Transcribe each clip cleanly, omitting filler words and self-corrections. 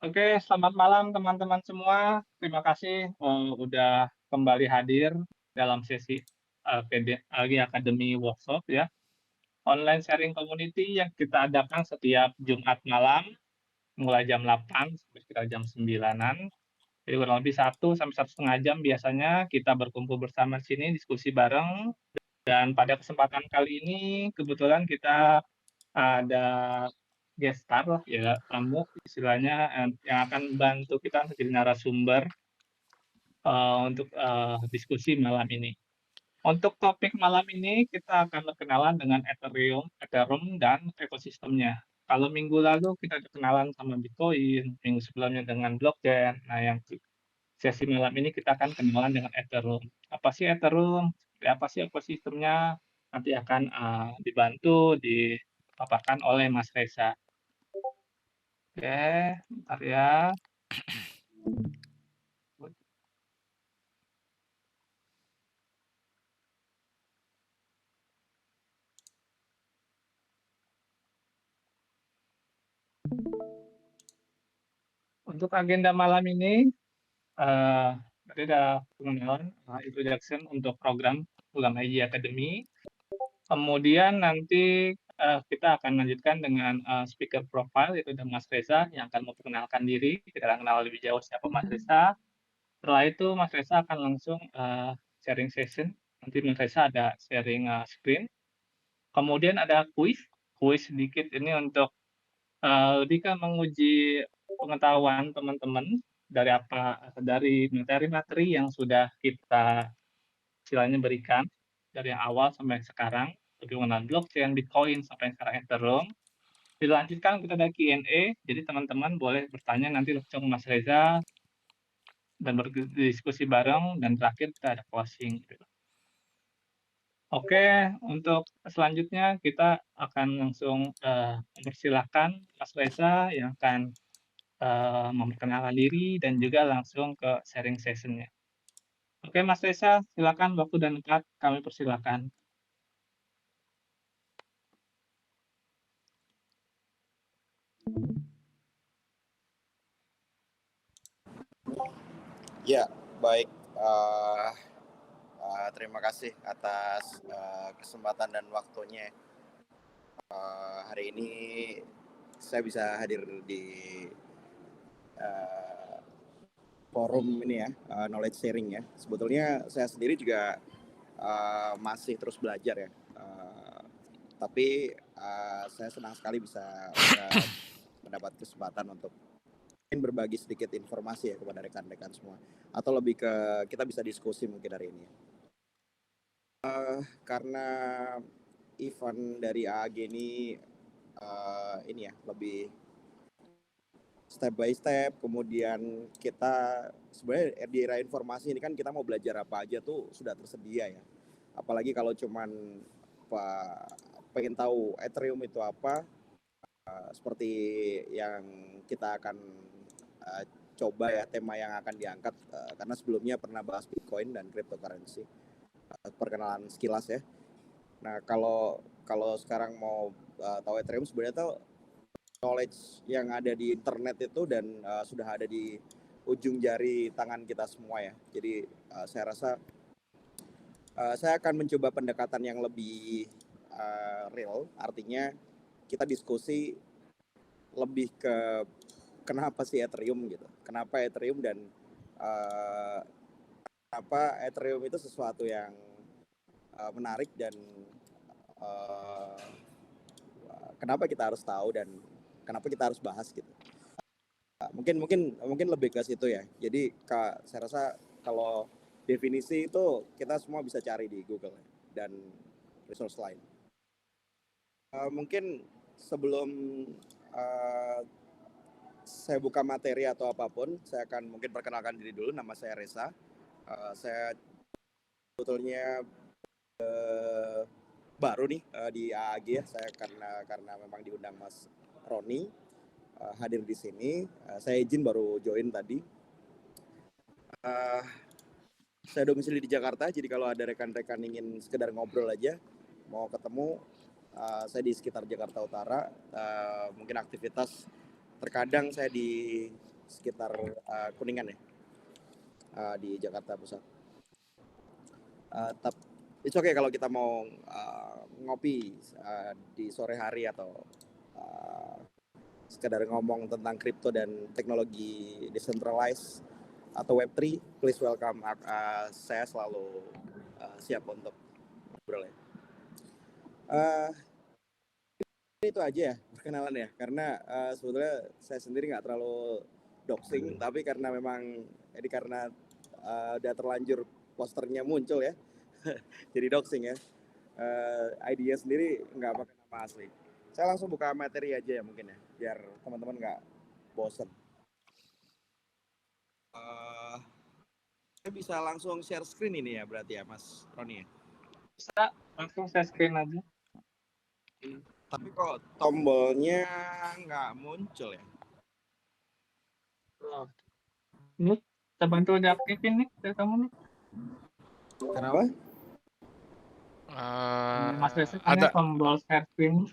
Oke, selamat malam teman-teman semua. Terima kasih, udah kembali hadir dalam sesi, PDAG Academy Workshop ya, online sharing community yang kita adakan setiap Jumat malam, mulai jam 8 sampai sekitar jam 9-an. Jadi kurang lebih 1 sampai 1,5 jam biasanya kita berkumpul bersama di sini, diskusi bareng, dan pada kesempatan kali ini kebetulan kita ada guest star lah ya, tamu istilahnya, yang akan bantu kita untuk jadi narasumber, untuk, diskusi malam ini. Untuk topik malam ini kita akan berkenalan dengan Ethereum dan ekosistemnya. Kalau minggu lalu kita udah kenalan sama Bitcoin, minggu sebelumnya dengan blockchain. Nah, yang sesi malam ini kita akan kenalan dengan Ethereum. Apa sih Ethereum? Seperti apa sih ekosistemnya? Nanti akan, dibantu dipaparkan oleh Mas Reza. Oke, bentar ya. Untuk agenda malam ini, tadi ada pengenalan, introduction untuk program IG Academy. Kemudian nanti, kita akan lanjutkan dengan, speaker profile, yaitu ada Mas Reza yang akan memperkenalkan diri, kita akan kenal lebih jauh siapa Mas Reza. Setelah itu Mas Reza akan langsung, sharing session, nanti Mas Reza ada sharing, screen. Kemudian ada kuis sedikit ini untuk lebih ke menguji pengetahuan teman-teman dari materi-materi yang sudah kita istilahnya berikan dari yang awal sampai sekarang, bagaimana blockchain, Bitcoin, sampai sekarang Ethereum. Dilanjutkan kita ada Q&A, jadi teman-teman boleh bertanya nanti langsung Mas Reza dan berdiskusi bareng, dan terakhir kita ada closing gitu. Oke, untuk selanjutnya kita akan langsung, mempersilahkan Mas Reza yang akan memperkenalkan diri dan juga langsung ke sharing session-nya. Oke, Mas Reza, silakan waktu dan tempat kami persilakan. Ya, baik. Uh, Terima kasih atas kesempatan dan waktunya. Hari ini saya bisa hadir di uh, forum ini ya, knowledge sharing ya. Sebetulnya saya sendiri juga masih terus belajar ya. Tapi saya senang sekali bisa mendapat kesempatan untuk berbagi sedikit informasi ya kepada rekan-rekan semua, atau lebih ke kita bisa diskusi mungkin hari ini. Karena event dari AAG ini ya lebih step by step, kemudian kita sebenarnya di era informasi ini kan kita mau belajar apa aja tuh sudah tersedia ya. Apalagi kalau cuman pengen tahu Ethereum itu apa, seperti yang kita akan coba ya, tema yang akan diangkat, karena sebelumnya pernah bahas Bitcoin dan cryptocurrency, perkenalan sekilas ya. Nah, kalau sekarang mau tahu Ethereum, sebenarnya tuh knowledge yang ada di internet itu dan sudah ada di ujung jari tangan kita semua ya. Jadi saya rasa saya akan mencoba pendekatan yang lebih real, artinya kita diskusi lebih ke kenapa sih Ethereum gitu, kenapa Ethereum dan kenapa Ethereum itu sesuatu yang menarik dan kenapa kita harus tahu dan kenapa kita harus bahas gitu. Mungkin lebih ke situ ya. Jadi saya rasa kalau definisi itu kita semua bisa cari di Google dan resource lain. Mungkin sebelum saya buka materi atau apapun, saya akan mungkin perkenalkan diri dulu. Nama saya Reza. Saya sebetulnya baru nih di AAG ya. Saya karena memang diundang Mas Roni hadir di sini. Saya izin baru join tadi. Saya domisili di Jakarta, jadi kalau ada rekan-rekan ingin sekedar ngobrol aja, mau ketemu, saya di sekitar Jakarta Utara. Mungkin aktivitas terkadang saya di sekitar Kuningan ya, di Jakarta Pusat. Tapi it's okay kalau kita mau ngopi di sore hari atau sekedar ngomong tentang kripto dan teknologi decentralized atau Web3, please welcome. Saya selalu siap untuk ngobrol ya. Itu aja ya perkenalan ya, karena sebetulnya saya sendiri nggak terlalu doxing, tapi karena memang karena udah terlanjur posternya muncul ya, jadi doxing ya. ID-nya sendiri nggak pakai nama asli. Saya langsung buka materi aja ya mungkin ya, biar teman-teman nggak bosen. Saya bisa langsung share screen ini ya berarti ya Mas Roni ya? Bisa langsung saya screen aja. Tapi kok tombolnya nggak muncul ya? Oh. Ini kita bantu diaktifin nih dari kamu nih. Kenapa? Mas Reza kan Ada tombol share screen.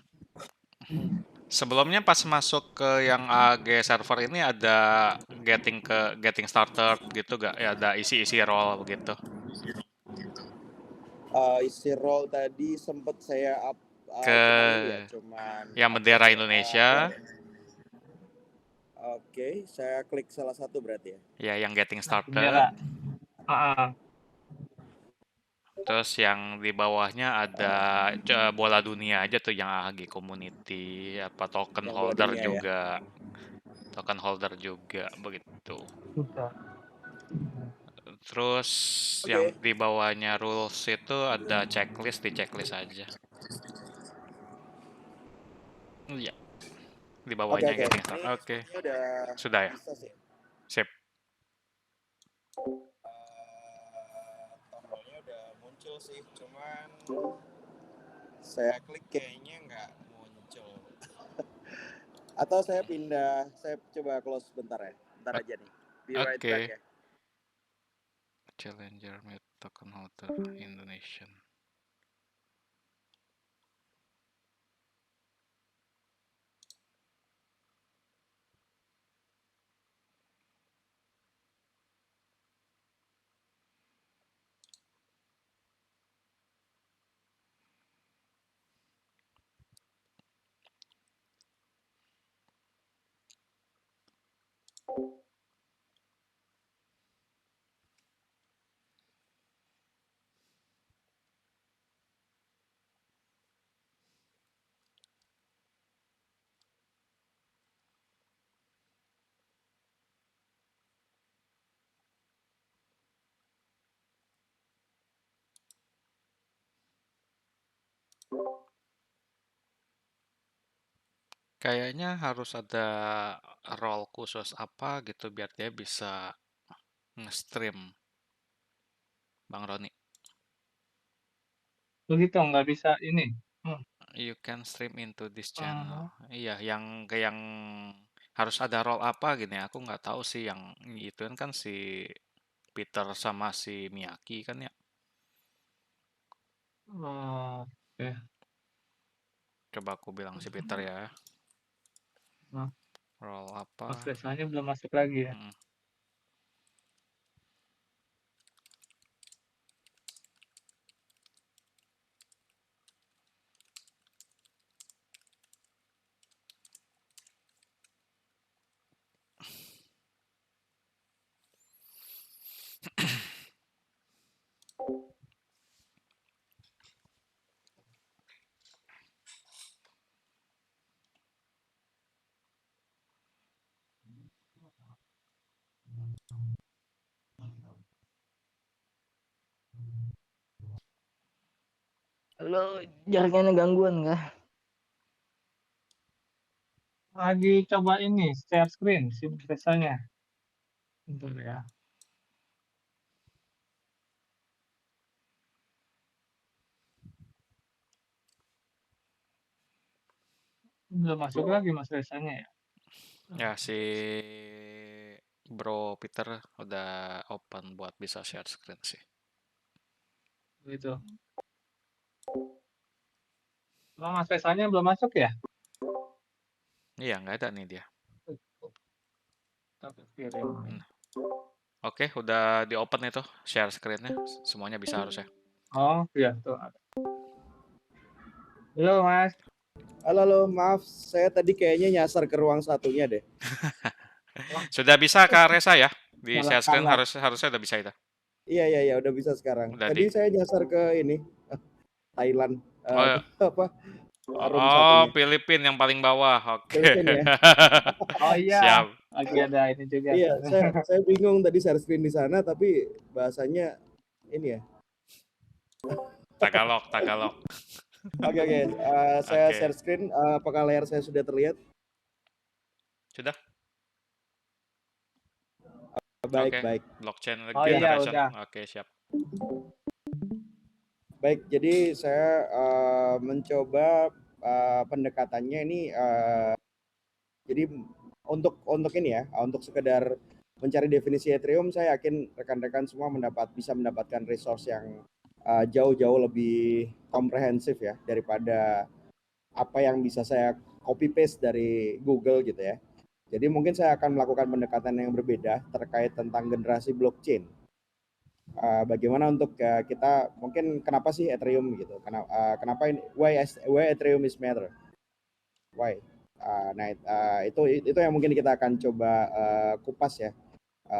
sebelumnya pas masuk ke yang AG server ini ada getting started gitu gak? Ya ada isi role begitu. Isi role tadi sempat saya up Ke cuman yang bendera Indonesia, Oke, saya klik salah satu berarti ya. ya yang getting Nah, started. bendera. Terus yang di bawahnya ada bola dunia aja tuh yang AG community, apa token Yang bola holder dunia ya. juga. Token holder juga begitu. Bisa. Terus Oke. yang di bawahnya rules itu ada checklist, di checklist aja. Iya. Di bawahnya Oke. getting Ini started. Oke. sepertinya udah Sudah ya? bisa sih. Sip. Tombolnya udah muncul sih, cuman saya klik kayaknya nggak muncul. Atau saya pindah, saya coba close bentar ya. Bentar aja nih. Be right back Oke. ya. Challenger Meet Token Holder Indonesian. Kayaknya harus ada role khusus apa gitu biar dia bisa nge-stream, Bang Roni. Begitu nggak bisa ini. You can stream into this channel. Iya, yang harus ada role apa gini. Aku nggak tahu sih yang itu kan si Peter sama si Miyaki kan ya. Oke. Coba aku bilang si Peter ya. Nah, Role apa? Mas Rezanya belum masuk lagi ya. Mm. Halo, jaringannya gangguan nggak? Lagi coba ini share screen si Mas Rezanya. Bentar ya. Belum masuk lagi Mas Rezanya ya. Ya si Bro Peter udah open buat bisa share screen sih. Gitu. Oh, Mas Rezanya belum masuk ya? Iya, nggak ada nih dia. Kita aku kirim. Oke, udah di open itu share screen-nya. Semuanya bisa harusnya. Oh, iya tuh ada. Halo, Mas. Halo, maaf, saya tadi kayaknya nyasar ke ruang satunya deh. Sudah bisa Kak Resa ya? Di Salah share screen kamar. harusnya udah bisa itu. Iya, udah bisa sekarang. Udah Tadi di. saya nyasar ke ini, Thailand, Oh, apa, room oh, satunya. Filipin yang paling bawah. Oke. Filipin ya. Oh iya, Siap. lagi ada ini juga. Iya, saya bingung tadi share screen di sana, tapi bahasanya ini ya. Tagalog. Oke, saya Oke. share screen. Apakah layar saya sudah terlihat? Sudah? Baik, Oke. baik. Blockchain Oh iya, generation. udah. Oke, siap. Baik, jadi saya mencoba pendekatannya ini. Jadi untuk ini ya, untuk sekedar mencari definisi Ethereum, saya yakin rekan-rekan semua bisa mendapatkan resource yang jauh-jauh lebih komprehensif ya daripada apa yang bisa saya copy paste dari Google gitu ya. Jadi mungkin saya akan melakukan pendekatan yang berbeda terkait tentang generasi blockchain. Bagaimana untuk kita mungkin kenapa sih Ethereum gitu? Kenapa ini? Why Ethereum is matter? Why? Nah, itu yang mungkin kita akan coba kupas ya.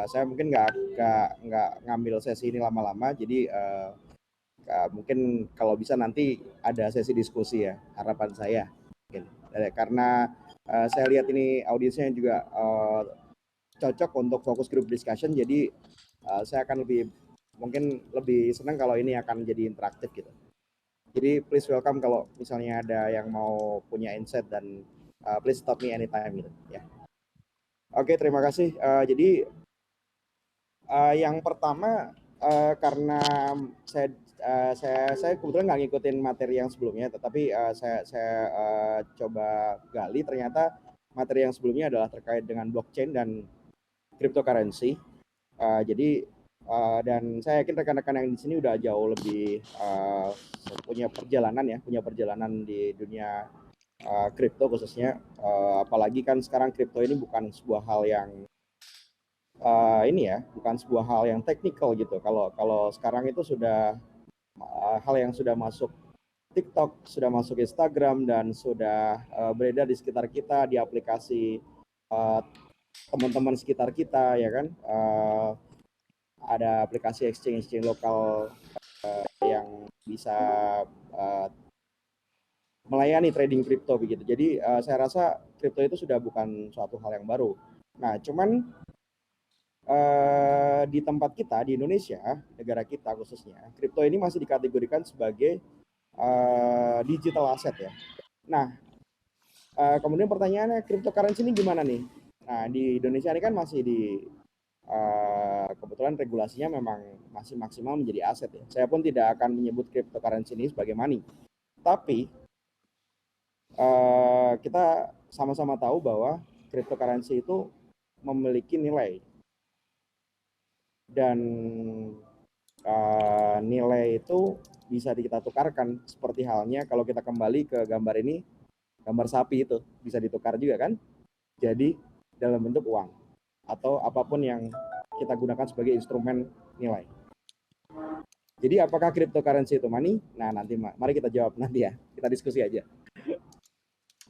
Saya mungkin nggak ngambil sesi ini lama-lama, jadi mungkin kalau bisa nanti ada sesi diskusi ya, harapan saya. Mungkin. Karena saya lihat ini audiensnya juga cocok untuk fokus group discussion, jadi saya akan mungkin lebih senang kalau ini akan jadi interaktif gitu. Jadi please welcome kalau misalnya ada yang mau punya insight dan please stop me anytime gitu ya. Oke, terima kasih. Jadi yang pertama karena saya kebetulan nggak ngikutin materi yang sebelumnya, tetapi saya coba gali, ternyata materi yang sebelumnya adalah terkait dengan blockchain dan cryptocurrency. Jadi dan saya yakin rekan-rekan yang di sini udah jauh lebih punya perjalanan di dunia kripto khususnya, apalagi kan sekarang kripto ini bukan sebuah hal yang bukan sebuah hal yang teknikal gitu. Kalau sekarang itu sudah hal yang sudah masuk TikTok, sudah masuk Instagram, dan sudah beredar di sekitar kita, di aplikasi teman-teman sekitar kita ya kan. Ada aplikasi exchange lokal yang bisa melayani trading kripto begitu. Jadi saya rasa kripto itu sudah bukan suatu hal yang baru. Nah, cuman di tempat kita di Indonesia, negara kita khususnya, kripto ini masih dikategorikan sebagai digital asset ya. Nah, kemudian pertanyaannya, cryptocurrency ini gimana nih? Nah, di Indonesia ini kan masih kebetulan regulasinya memang masih maksimal menjadi aset ya. Saya pun tidak akan menyebut cryptocurrency ini sebagai money. Tapi kita sama-sama tahu bahwa cryptocurrency itu memiliki nilai. Dan nilai itu bisa kita tukarkan, seperti halnya kalau kita kembali ke gambar ini, gambar sapi itu bisa ditukar juga kan, jadi dalam bentuk uang atau apapun yang kita gunakan sebagai instrumen nilai. Jadi apakah cryptocurrency itu money? Nah, nanti mari kita jawab nanti ya, kita diskusi aja.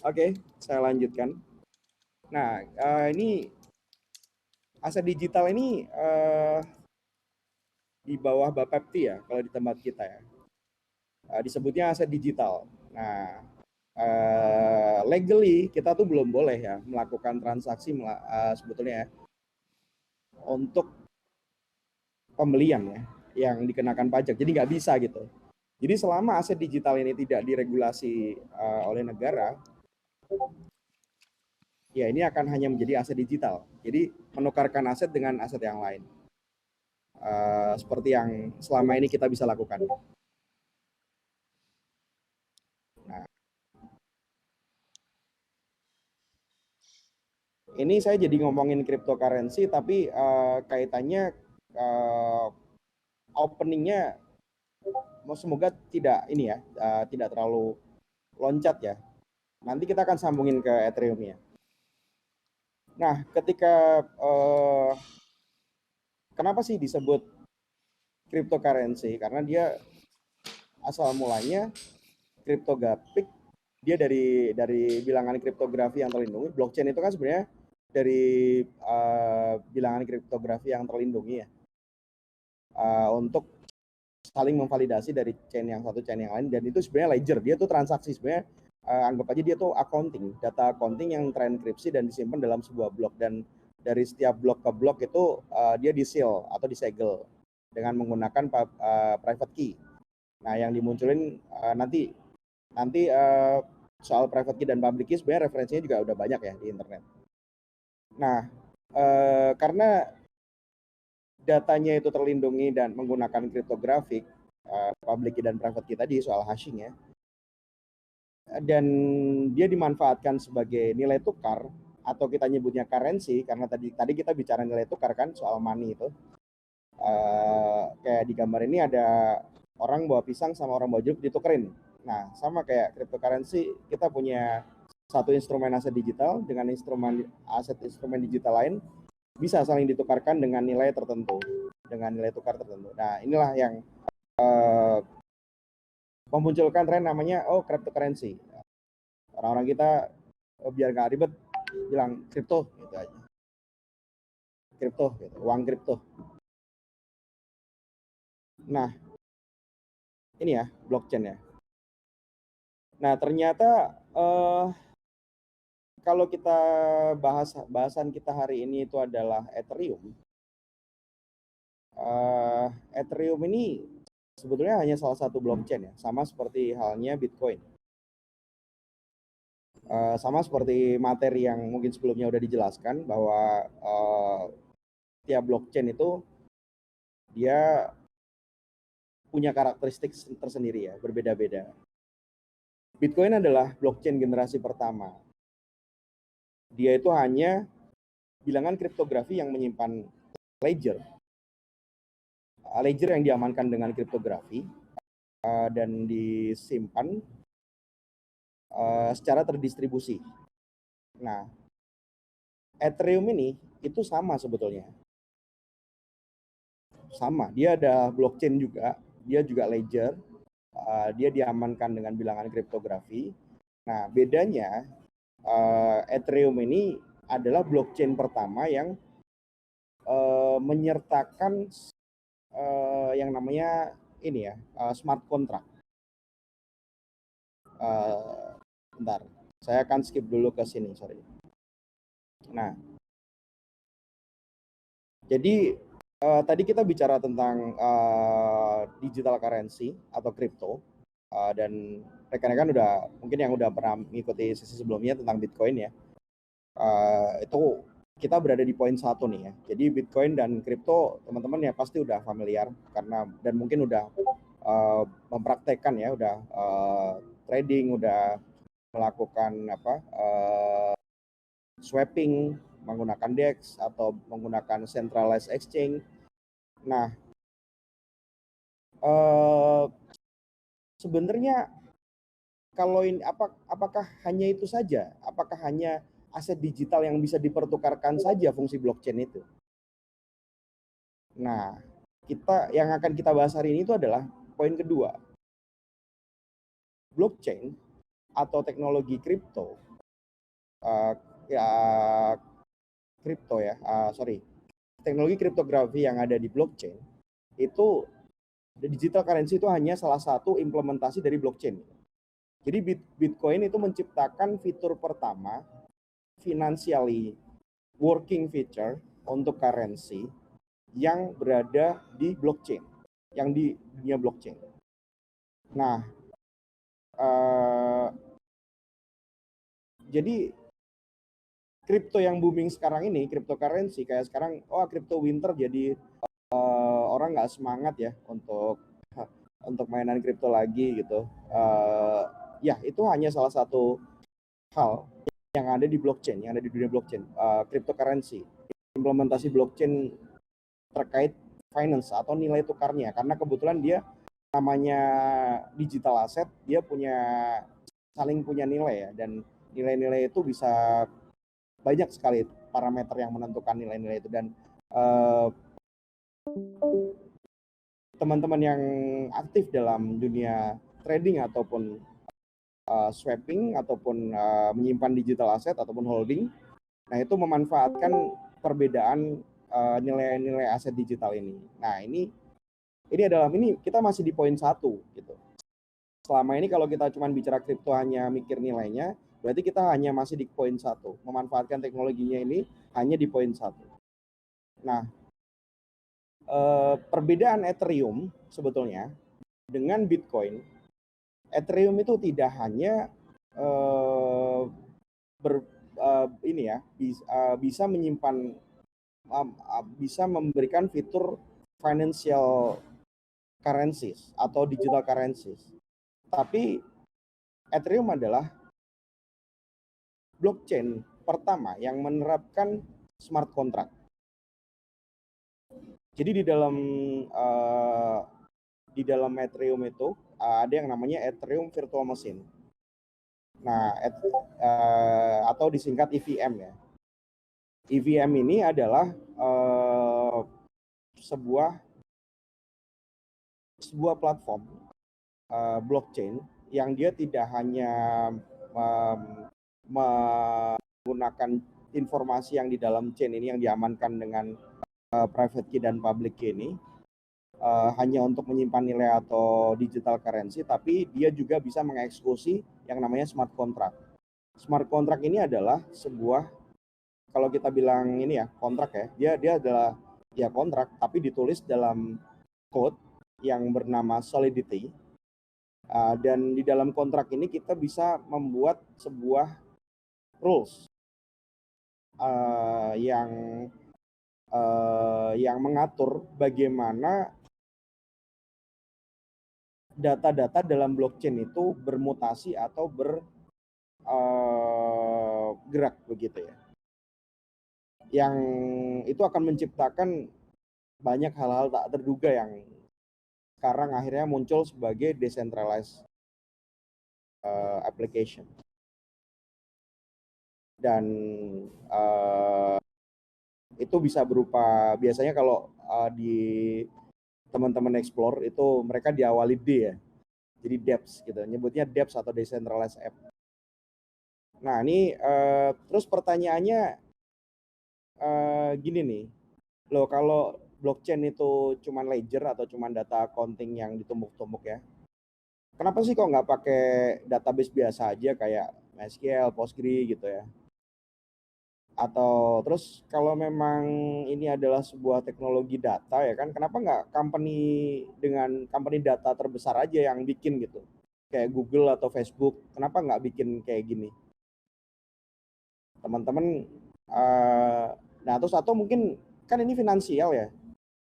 Oke, saya lanjutkan. Nah, ini aset digital ini di bawah Bapepti ya, kalau di tempat kita ya. Disebutnya aset digital. Nah, legally kita tuh belum boleh ya melakukan transaksi sebetulnya ya, untuk pembelian ya yang dikenakan pajak. Jadi nggak bisa gitu. Jadi selama aset digital ini tidak diregulasi oleh negara, ya ini akan hanya menjadi aset digital. Jadi menukarkan aset dengan aset yang lain. Seperti yang selama ini kita bisa lakukan. Nah, ini saya jadi ngomongin cryptocurrency, tapi kaitannya openingnya semoga tidak ini ya, tidak terlalu loncat ya. Nanti kita akan sambungin ke Ethereum ya. Nah, ketika kenapa sih disebut cryptocurrency? Karena dia asal mulanya kriptografik, dia dari bilangan kriptografi yang terlindungi. Blockchain itu kan sebenarnya dari bilangan kriptografi yang terlindungi ya, untuk saling memvalidasi dari chain yang satu chain yang lain, dan itu sebenarnya ledger, dia tuh transaksi sebenarnya, anggap aja dia tuh accounting, data accounting yang terenkripsi dan disimpan dalam sebuah blok, dan dari setiap blok ke blok itu dia di seal atau disegel dengan menggunakan private key. Nah, yang dimunculin nanti soal private key dan public key sebenarnya referensinya juga udah banyak ya di internet. Nah, karena datanya itu terlindungi dan menggunakan kriptografik, public key dan private key tadi soal hashing ya, dan dia dimanfaatkan sebagai nilai tukar atau kita nyebutnya currency, karena tadi kita bicara nilai tukar kan soal money itu. Kayak di gambar ini ada orang bawa pisang sama orang bawa jeruk ditukerin. Nah, sama kayak cryptocurrency, kita punya satu instrumen aset digital dengan aset instrumen digital lain, bisa saling ditukarkan dengan nilai tertentu, dengan nilai tukar tertentu. Nah, inilah yang memunculkan tren namanya cryptocurrency. Orang-orang kita biar nggak ribet bilang kripto gitu aja. Kripto gitu, uang kripto. Nah, ini ya blockchain ya. Nah, ternyata kalau kita bahasan kita hari ini itu adalah Ethereum. Ethereum ini sebetulnya hanya salah satu blockchain ya, sama seperti halnya Bitcoin. Sama seperti materi yang mungkin sebelumnya udah dijelaskan bahwa tiap blockchain itu dia punya karakteristik tersendiri ya, berbeda-beda. Bitcoin adalah blockchain generasi pertama. Dia itu hanya bilangan kriptografi yang menyimpan ledger. Ledger yang diamankan dengan kriptografi dan disimpan secara terdistribusi. Nah, Ethereum ini itu sama sebetulnya. Sama, dia ada blockchain juga, dia juga ledger, dia diamankan dengan bilangan kriptografi. Nah, bedanya Ethereum ini adalah blockchain pertama yang menyertakan yang namanya ini ya, smart contract. Bentar, saya akan skip dulu ke sini, sorry. Nah, jadi tadi kita bicara tentang digital currency atau crypto, dan rekan-rekan mungkin yang udah pernah mengikuti sesi sebelumnya tentang Bitcoin ya, itu kita berada di poin 1 nih ya. Jadi Bitcoin dan crypto teman-teman ya pasti udah familiar karena dan mungkin udah mempraktekkan ya, udah trading, udah melakukan swapping menggunakan DEX atau menggunakan centralized exchange. Nah, sebenarnya kalau ini apakah hanya itu saja? Apakah hanya aset digital yang bisa dipertukarkan saja fungsi blockchain itu? Nah, yang akan kita bahas hari ini itu adalah poin kedua. Blockchain atau teknologi kripto, teknologi kriptografi yang ada di blockchain itu, digital currency itu hanya salah satu implementasi dari blockchain. Jadi Bitcoin itu menciptakan fitur pertama financially working feature untuk currency yang berada di blockchain, yang di dunia blockchain. Nah, jadi kripto yang booming sekarang ini, cryptocurrency kayak sekarang, crypto winter, jadi orang nggak semangat ya untuk mainan kripto lagi gitu. Ya, itu hanya salah satu hal yang ada di blockchain, yang ada di dunia blockchain, cryptocurrency, implementasi blockchain terkait finance atau nilai tukarnya, karena kebetulan dia namanya digital asset, dia saling punya nilai ya, dan nilai-nilai itu bisa banyak sekali parameter yang menentukan nilai-nilai itu. Dan eh, teman-teman yang aktif dalam dunia trading ataupun swapping ataupun menyimpan digital aset ataupun holding, nah itu memanfaatkan perbedaan nilai-nilai aset digital ini. Nah ini kita masih di poin 1 gitu. Selama ini kalau kita cuma bicara kripto hanya mikir nilainya, berarti kita hanya masih di poin 1, memanfaatkan teknologinya ini hanya di poin 1. Nah, perbedaan Ethereum sebetulnya dengan Bitcoin, Ethereum itu tidak hanya bisa menyimpan, bisa memberikan fitur financial currencies atau digital currencies, tapi Ethereum adalah blockchain pertama yang menerapkan smart contract. Jadi di dalam Ethereum itu ada yang namanya Ethereum Virtual Machine. Nah, atau disingkat EVM ya. EVM ini adalah sebuah platform blockchain yang dia tidak hanya menggunakan informasi yang di dalam chain ini yang diamankan dengan private key dan public key ini hanya untuk menyimpan nilai atau digital currency, tapi dia juga bisa mengeksekusi yang namanya smart contract. Smart contract ini adalah sebuah, kalau kita bilang ini ya kontrak ya, dia adalah ya kontrak tapi ditulis dalam code yang bernama Solidity. Dan di dalam kontrak ini kita bisa membuat sebuah rules yang mengatur bagaimana data-data dalam blockchain itu bermutasi atau bergerak begitu ya. Yang itu akan menciptakan banyak hal-hal tak terduga yang sekarang akhirnya muncul sebagai decentralized application. Dan itu bisa berupa, biasanya kalau di teman-teman explore itu mereka diawali D ya, jadi dApps gitu, nyebutnya dApps atau decentralized app. Nah ini terus pertanyaannya gini nih, loh kalau blockchain itu cuman ledger atau cuman data accounting yang ditumbuk-tumbuk ya, kenapa sih kok nggak pakai database biasa aja kayak MySQL, Postgre gitu ya? Atau terus kalau memang ini adalah sebuah teknologi data ya kan, kenapa nggak company data terbesar aja yang bikin gitu, kayak Google atau Facebook, kenapa nggak bikin kayak gini teman-teman? Nah terus atau mungkin kan ini finansial ya,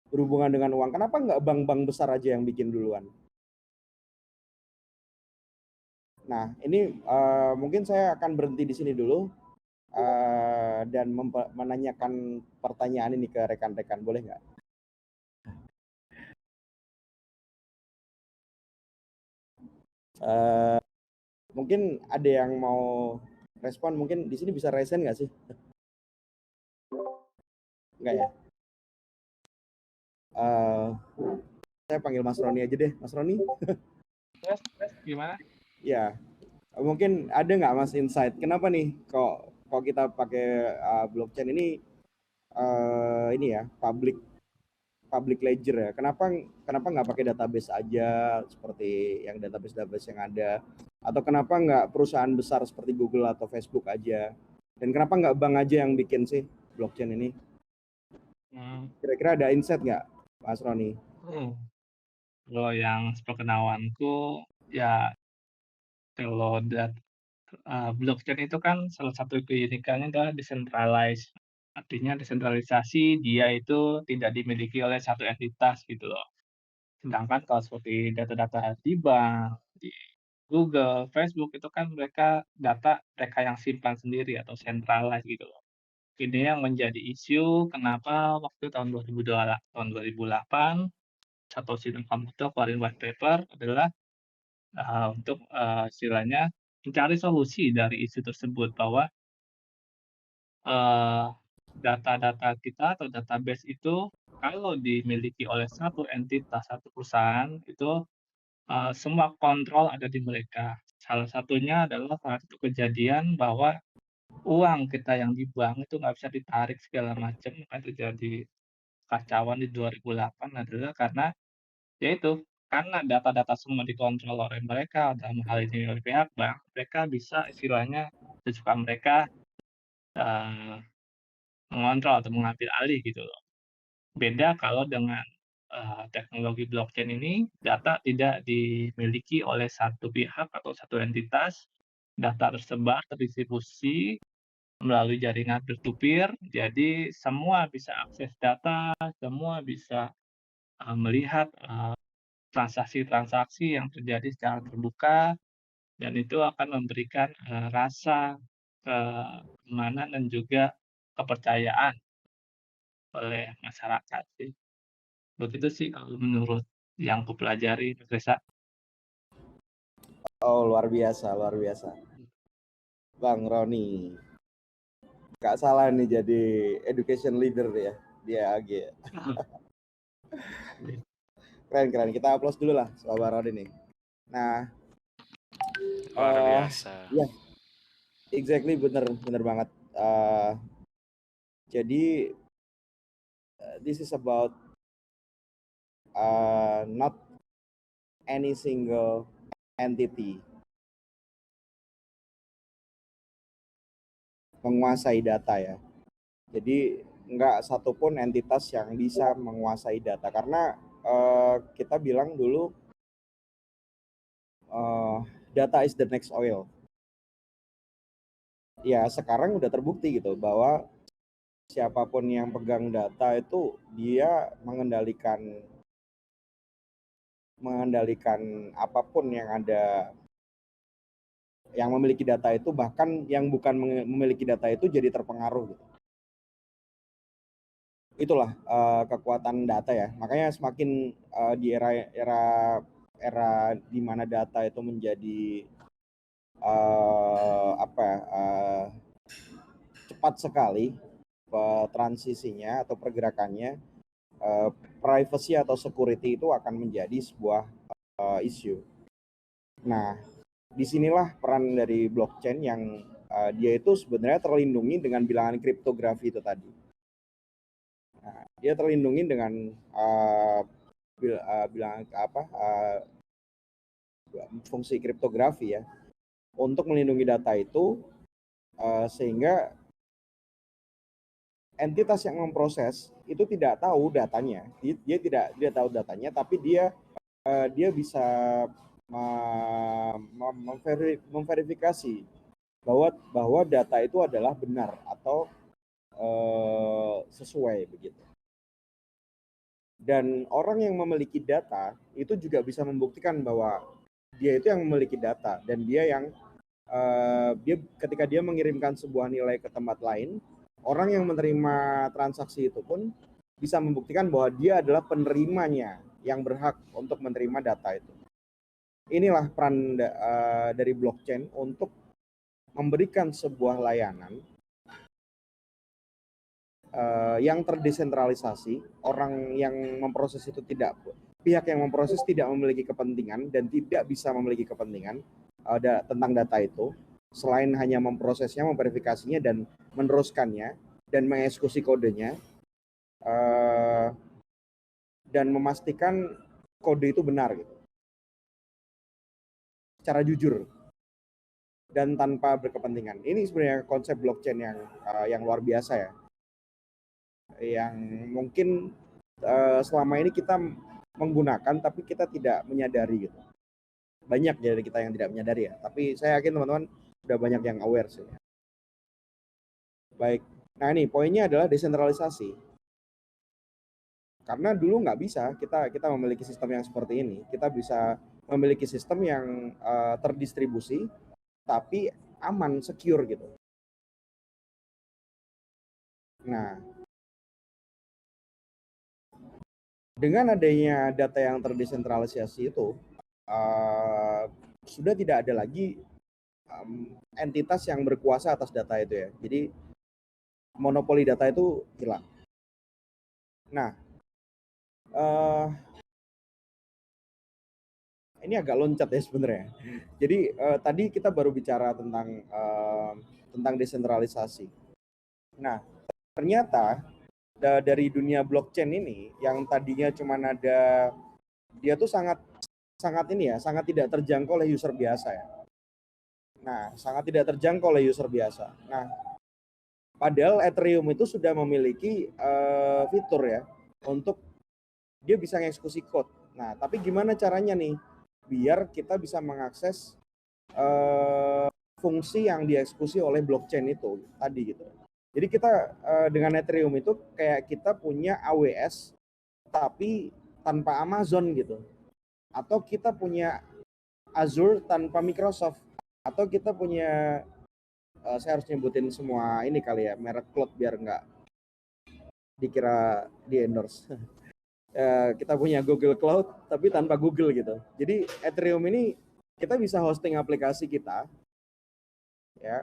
berhubungan dengan uang, kenapa nggak bank-bank besar aja yang bikin duluan? Nah ini mungkin saya akan berhenti di sini dulu dan menanyakan pertanyaan ini ke rekan-rekan, boleh nggak? Mungkin ada yang mau respon, mungkin di sini bisa resen nggak sih? Nggak ya? Saya panggil Mas Roni aja deh, Mas Roni. Yes, gimana? Ya, mungkin ada nggak Mas insight, kenapa nih kok kita pakai blockchain ini ya public ledger ya, kenapa nggak pakai database aja seperti yang database yang ada, atau kenapa nggak perusahaan besar seperti Google atau Facebook aja, dan kenapa nggak bank aja yang bikin sih blockchain ini? Kira-kira ada insight nggak Mas Roni? Kalau yang sepengetahuanku ya, kalau blockchain itu kan salah satu keunikannya adalah decentralized. Artinya desentralisasi, dia itu tidak dimiliki oleh satu entitas gitu loh. Sedangkan kalau seperti data-data di bank, di Google, Facebook itu kan data mereka yang simpan sendiri atau centralized gitu loh. Ini yang menjadi isu kenapa waktu tahun 2008 Satoshi Nakamoto keluarin white paper adalah untuk istilahnya mencari solusi dari isu tersebut, bahwa data-data kita atau database itu kalau dimiliki oleh satu entitas, satu perusahaan itu semua kontrol ada di mereka. Salah satunya adalah saat itu kejadian bahwa uang kita yang di bank itu nggak bisa ditarik segala macam, makanya terjadi kacauan di 2008 adalah karena ya itu, karena data-data semua dikontrol oleh mereka, dalam hal ini oleh pihak bank, mereka bisa istilahnya sesuka mereka, eee, mengontrol atau mengambil alih gitu loh. Beda kalau dengan, teknologi blockchain ini, data tidak dimiliki oleh satu pihak atau satu entitas, data tersebar, terdistribusi melalui jaringan peer-to-peer, jadi semua bisa akses data, semua bisa, melihat, transaksi-transaksi yang terjadi secara terbuka, dan itu akan memberikan, rasa keamanan dan juga kepercayaan oleh masyarakat sih. Begitu sih kalau menurut yang kupelajari, Mas Reza. Oh, luar biasa, luar biasa. Bang Roni, nggak salah nih jadi education leader ya, dia AG. Keren. Kita aplaus dulu lah soal Bang Roni nih. Nah, Luar biasa. ya, exactly, bener banget. Jadi this is about not any single entity menguasai data ya. Jadi nggak satupun entitas yang bisa menguasai data karena kita bilang dulu data is the next oil. Ya sekarang udah terbukti gitu bahwa siapapun yang pegang data itu dia mengendalikan apapun yang ada, yang memiliki data itu, bahkan yang bukan memiliki data itu jadi terpengaruh gitu. Itulah kekuatan data ya. Makanya semakin di era di mana data itu menjadi cepat sekali transisinya atau pergerakannya, privacy atau security itu akan menjadi sebuah isu. Nah, disinilah peran dari blockchain yang dia itu sebenarnya terlindungi dengan bilangan kriptografi itu tadi. Nah, dia terlindungi dengan fungsi kriptografi ya, untuk melindungi data itu sehingga entitas yang memproses itu tidak tahu datanya, dia tidak tahu datanya, tapi dia bisa memverifikasi bahwa data itu adalah benar atau sesuai begitu. Dan orang yang memiliki data itu juga bisa membuktikan bahwa dia itu yang memiliki data, dan dia yang ketika dia mengirimkan sebuah nilai ke tempat lain, orang yang menerima transaksi itu pun bisa membuktikan bahwa dia adalah penerimanya yang berhak untuk menerima data itu. Inilah peran dari blockchain untuk memberikan sebuah layanan yang terdesentralisasi. Orang yang memproses itu pihak yang memproses tidak memiliki kepentingan dan tidak bisa memiliki kepentingan tentang data itu, selain hanya memprosesnya, memverifikasinya, dan meneruskannya, dan mengeksekusi kodenya, dan memastikan kode itu benar gitu, secara jujur dan tanpa berkepentingan. Ini sebenarnya konsep blockchain yang luar biasa ya, yang mungkin selama ini kita menggunakan tapi kita tidak menyadari gitu. Banyak dari kita yang tidak menyadari ya, tapi saya yakin teman-teman sudah banyak yang aware sih. Baik, nah ini poinnya adalah desentralisasi. Karena dulu nggak bisa kita memiliki sistem yang seperti ini. Kita bisa memiliki sistem yang terdistribusi tapi aman, secure gitu. Nah, dengan adanya data yang terdesentralisasi itu, sudah tidak ada lagi entitas yang berkuasa atas data itu ya. Jadi monopoli data itu hilang. Nah, ini agak loncat ya sebenarnya. Jadi tadi kita baru bicara tentang desentralisasi. Nah, ternyata dari dunia blockchain ini yang tadinya cuma ada, dia tuh sangat tidak terjangkau oleh user biasa ya. Nah, sangat tidak terjangkau oleh user biasa. Nah, padahal Ethereum itu sudah memiliki fitur ya untuk dia bisa mengeksekusi code. Nah, tapi gimana caranya nih biar kita bisa mengakses fungsi yang dieksekusi oleh blockchain itu tadi gitu. Jadi kita dengan Ethereum itu kayak kita punya AWS tapi tanpa Amazon gitu. Atau kita punya Azure tanpa Microsoft. Atau kita punya saya harus nyebutin semua ini kali ya, merek cloud biar nggak dikira di endorse. Kita punya Google Cloud tapi tanpa Google gitu. Jadi Ethereum ini kita bisa hosting aplikasi kita ya,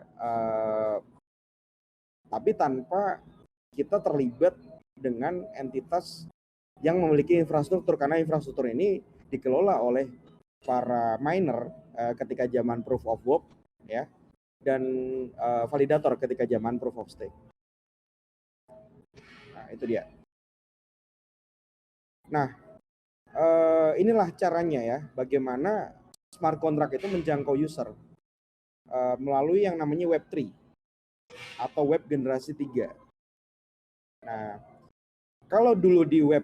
tapi tanpa kita terlibat dengan entitas yang memiliki infrastruktur, karena infrastruktur ini dikelola oleh para miner ketika zaman proof of work ya, dan validator ketika zaman proof of stake. Nah, itu dia. Nah, inilah caranya ya, bagaimana smart contract itu menjangkau user melalui yang namanya Web3 atau web generasi 3. Nah, kalau dulu di web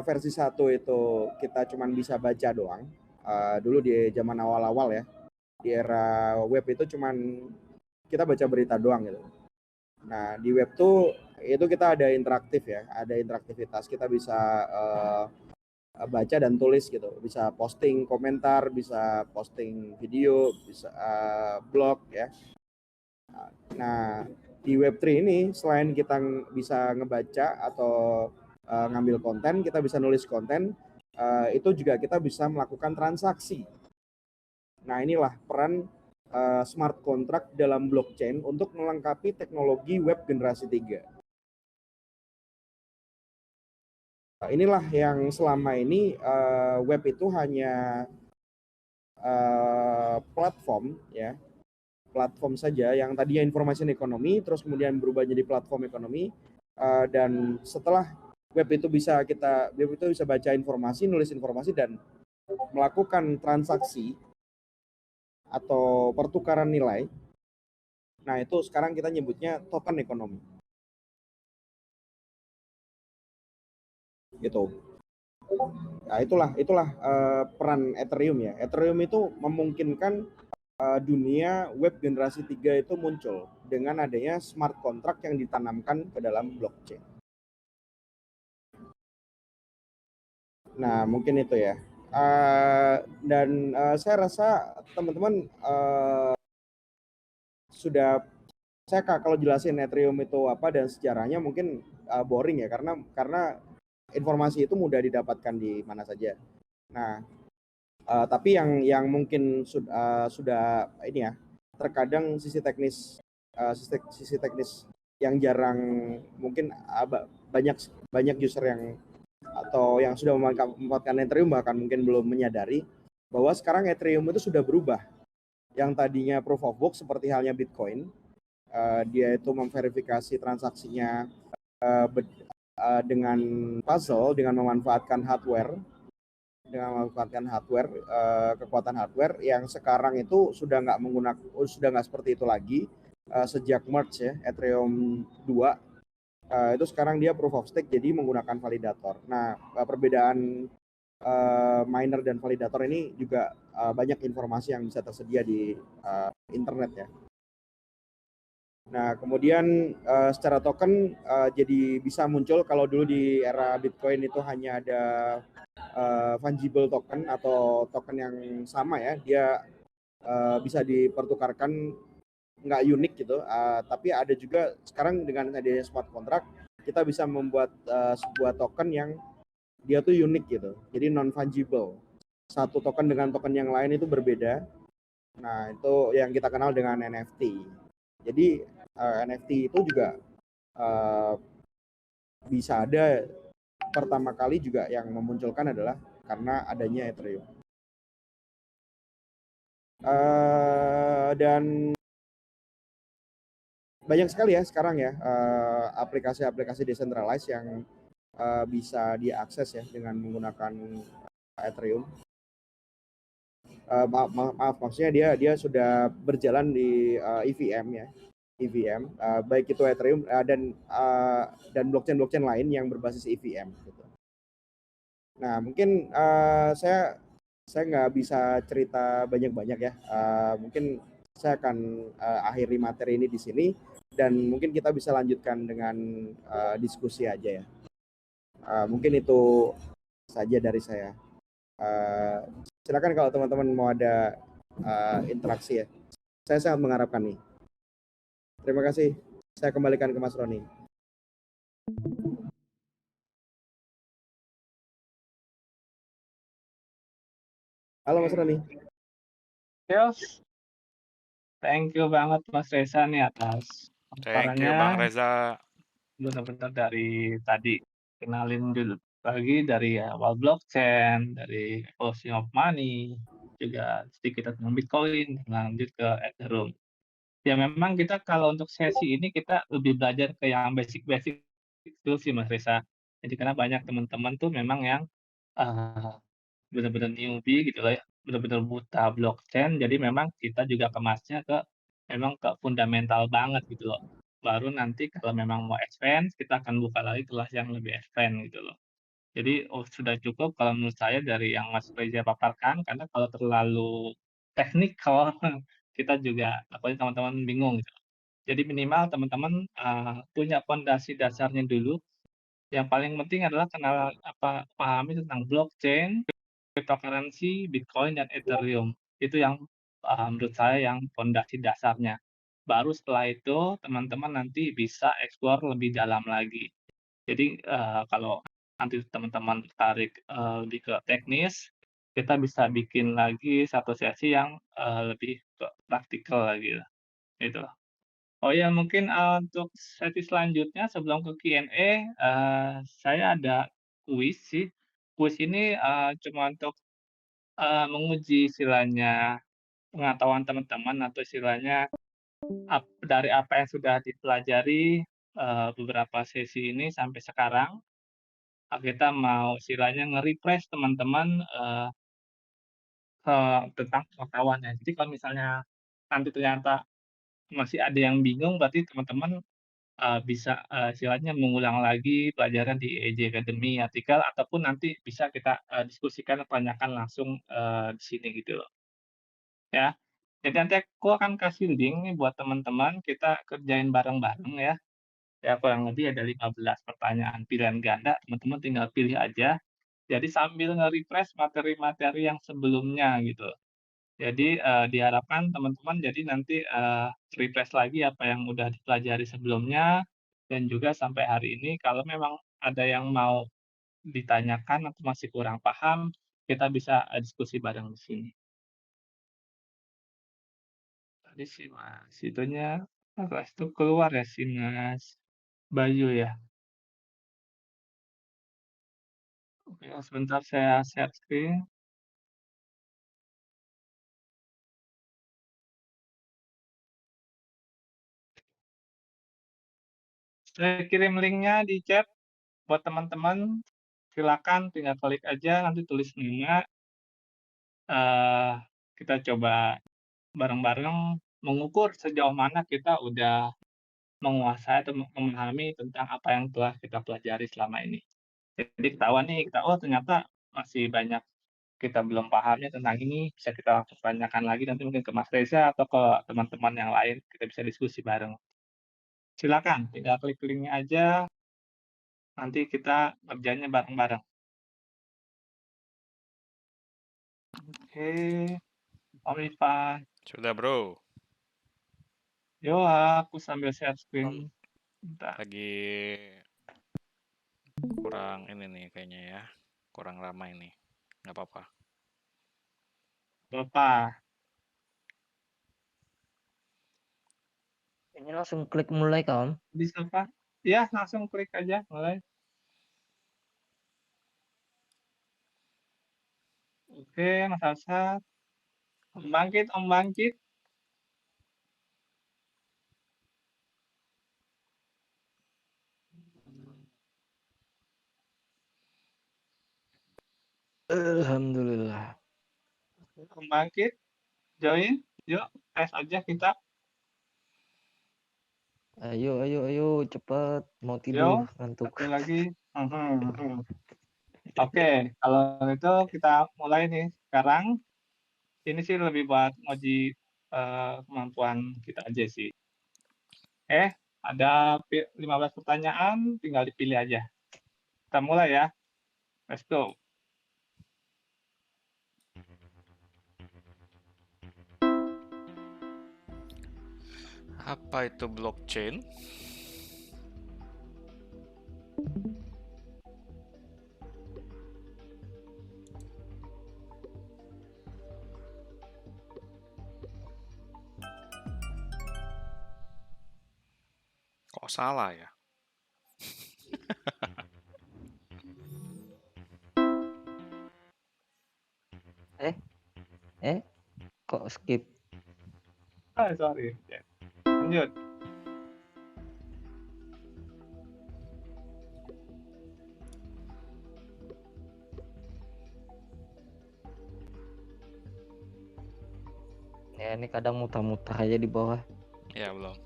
versi 1 itu kita cuma bisa baca doang, dulu di zaman awal-awal ya, di era web itu cuma kita baca berita doang gitu. Nah, di web tuh itu kita ada interaktif ya, ada interaktivitas, kita bisa baca dan tulis gitu, bisa posting komentar, bisa posting video, bisa blog ya. Nah, di Web3 ini selain kita bisa ngebaca atau ngambil konten, kita bisa nulis konten, itu juga kita bisa melakukan transaksi. Nah, inilah peran smart contract dalam blockchain untuk melengkapi teknologi web generasi 3. Inilah yang selama ini web itu hanya platform ya, platform saja yang tadinya information ekonomi terus kemudian berubah jadi platform ekonomi, dan setelah web itu bisa baca informasi, nulis informasi dan melakukan transaksi atau pertukaran nilai. Nah, itu sekarang kita nyebutnya token ekonomi. Gitu. Nah, itulah peran Ethereum ya. Ethereum itu memungkinkan dunia web generasi 3 itu muncul dengan adanya smart contract yang ditanamkan ke dalam blockchain. Nah, mungkin itu ya. Dan saya rasa teman-teman sudah, saya kalau jelasin Ethereum itu apa dan sejarahnya mungkin boring ya, karena informasi itu mudah didapatkan di mana saja. Nah, tapi yang mungkin sudah ini ya, terkadang sisi teknis yang jarang mungkin banyak user yang atau yang sudah memanfaatkan Ethereum bahkan mungkin belum menyadari bahwa sekarang Ethereum itu sudah berubah. Yang tadinya proof of work seperti halnya Bitcoin, dia itu memverifikasi transaksinya dengan puzzle, dengan memanfaatkan hardware, kekuatan hardware yang sekarang itu sudah nggak seperti itu lagi sejak merge ya, Ethereum 2 itu sekarang dia proof of stake jadi menggunakan validator. Nah, perbedaan miner dan validator ini juga banyak informasi yang bisa tersedia di internet ya. Nah, kemudian secara token jadi bisa muncul, kalau dulu di era Bitcoin itu hanya ada fungible token atau token yang sama ya, dia bisa dipertukarkan, nggak unik gitu, tapi ada juga sekarang dengan adanya smart contract kita bisa membuat sebuah token yang dia tuh unik gitu, jadi non fungible, satu token dengan token yang lain itu berbeda. Nah, itu yang kita kenal dengan NFT. Jadi NFT itu juga eh, bisa ada pertama kali juga yang memunculkan adalah karena adanya Ethereum. Dan banyak sekali ya sekarang ya aplikasi-aplikasi decentralized yang bisa diakses ya dengan menggunakan Ethereum. Maaf, maksudnya dia sudah berjalan di EVM ya, EVM, baik itu Ethereum dan blockchain lain yang berbasis EVM. Gitu. Nah mungkin saya nggak bisa cerita banyak-banyak ya. Mungkin saya akan akhiri materi ini di sini dan mungkin kita bisa lanjutkan dengan diskusi aja ya. Mungkin itu saja dari saya. Silakan kalau teman-teman mau ada interaksi ya. Saya sangat mengharapkan nih. Terima kasih. Saya kembalikan ke Mas Roni. Halo Mas Roni. Yes. Thank you banget Mas Reza nih atas Thank you Bang paparannya. Reza. Benar-benar dari tadi kenalin dulu lagi dari awal blockchain, dari evolution of money, juga sedikit tentang Bitcoin, lanjut ke Ethereum. Ya memang kita kalau untuk sesi ini kita lebih belajar ke yang basic-basic itu sih Mas Reza. Jadi karena banyak teman-teman tuh memang yang benar-benar newbie gitu lah ya, benar-benar buta blockchain. Jadi memang kita juga kemasnya memang ke fundamental banget gitu loh. Baru nanti kalau memang mau advance, kita akan buka lagi kelas yang lebih advance gitu loh. Jadi sudah cukup kalau menurut saya dari yang Mas Reza paparkan, karena kalau terlalu teknikal kita juga takutnya teman-teman bingung gitu. Jadi minimal teman-teman punya fondasi dasarnya dulu. Yang paling penting adalah pahami tentang blockchain, cryptocurrency, Bitcoin, dan Ethereum. Itu yang menurut saya yang fondasi dasarnya. Baru setelah itu teman-teman nanti bisa explore lebih dalam lagi. Jadi kalau nanti teman-teman tertarik lebih ke teknis, kita bisa bikin lagi satu sesi yang lebih ke praktikal lagi lah. Gitu. Oh ya mungkin untuk sesi selanjutnya sebelum ke Q&A, saya ada kuis sih. Kuis ini cuma untuk menguji istilahnya pengetahuan teman-teman atau istilahnya dari apa yang sudah dipelajari beberapa sesi ini sampai sekarang. Kita mau istilahnya nge-refresh teman-teman tentang pengetahuannya. Jadi kalau misalnya nanti ternyata masih ada yang bingung, berarti teman-teman bisa istilahnya mengulang lagi pelajaran di EJ Academy artikel ataupun nanti bisa kita diskusikan tanyakan langsung di sini gitu loh. Ya. Jadi nanti aku akan kasih link nih buat teman-teman, kita kerjain bareng-bareng ya. Ya kurang lebih ada 15 pertanyaan pilihan ganda, teman-teman tinggal pilih aja. Jadi sambil nge-refresh materi-materi yang sebelumnya gitu. Jadi diharapkan teman-teman jadi nanti refresh lagi apa yang udah dipelajari sebelumnya dan juga sampai hari ini kalau memang ada yang mau ditanyakan atau masih kurang paham, kita bisa diskusi bareng di sini. Tadi sih Mas, itunya pas itu keluar ya si Mas Bayu ya. Oke, sebentar saya share screen. Saya kirim linknya di chat buat teman-teman. Silakan tinggal klik aja, nanti tulis nama. Kita coba bareng-bareng mengukur sejauh mana kita udah menguasai atau memahami tentang apa yang telah kita pelajari selama ini. Jadi ketahuan nih, ternyata masih banyak kita belum pahamnya tentang ini, bisa kita tanyakan lagi nanti mungkin ke Mas Reza atau ke teman-teman yang lain, kita bisa diskusi bareng. Silakan, tinggal klik linknya aja, nanti kita kerjanya bareng-bareng. Oke, Om Ivan. Sudah bro. Yo, aku sambil share screen. Bentar. Lagi kurang ini nih kayaknya ya. Kurang ramai nih. Nggak apa-apa. Bapak. Ini langsung klik mulai Om. Bisa Pak? Ya, langsung klik aja, mulai. Oke, Mas Arsad. Om Bangkit, Om Bangkit. Alhamdulillah. Om Bangkit, join. Yuk, tes aja kita. Ayo, cepat. Mau Yuk, tidur, ngantuk. satu lagi. Oke, kalau itu kita mulai nih sekarang. Ini sih lebih buat ngoji kemampuan kita aja sih. Ada 15 pertanyaan, tinggal dipilih aja. Kita mulai ya. Let's go. Apa itu blockchain? Kok salah ya? Kok skip? Sorry. Lanjut. Ya ini kadang muter-muter aja di bawah. Ya belum.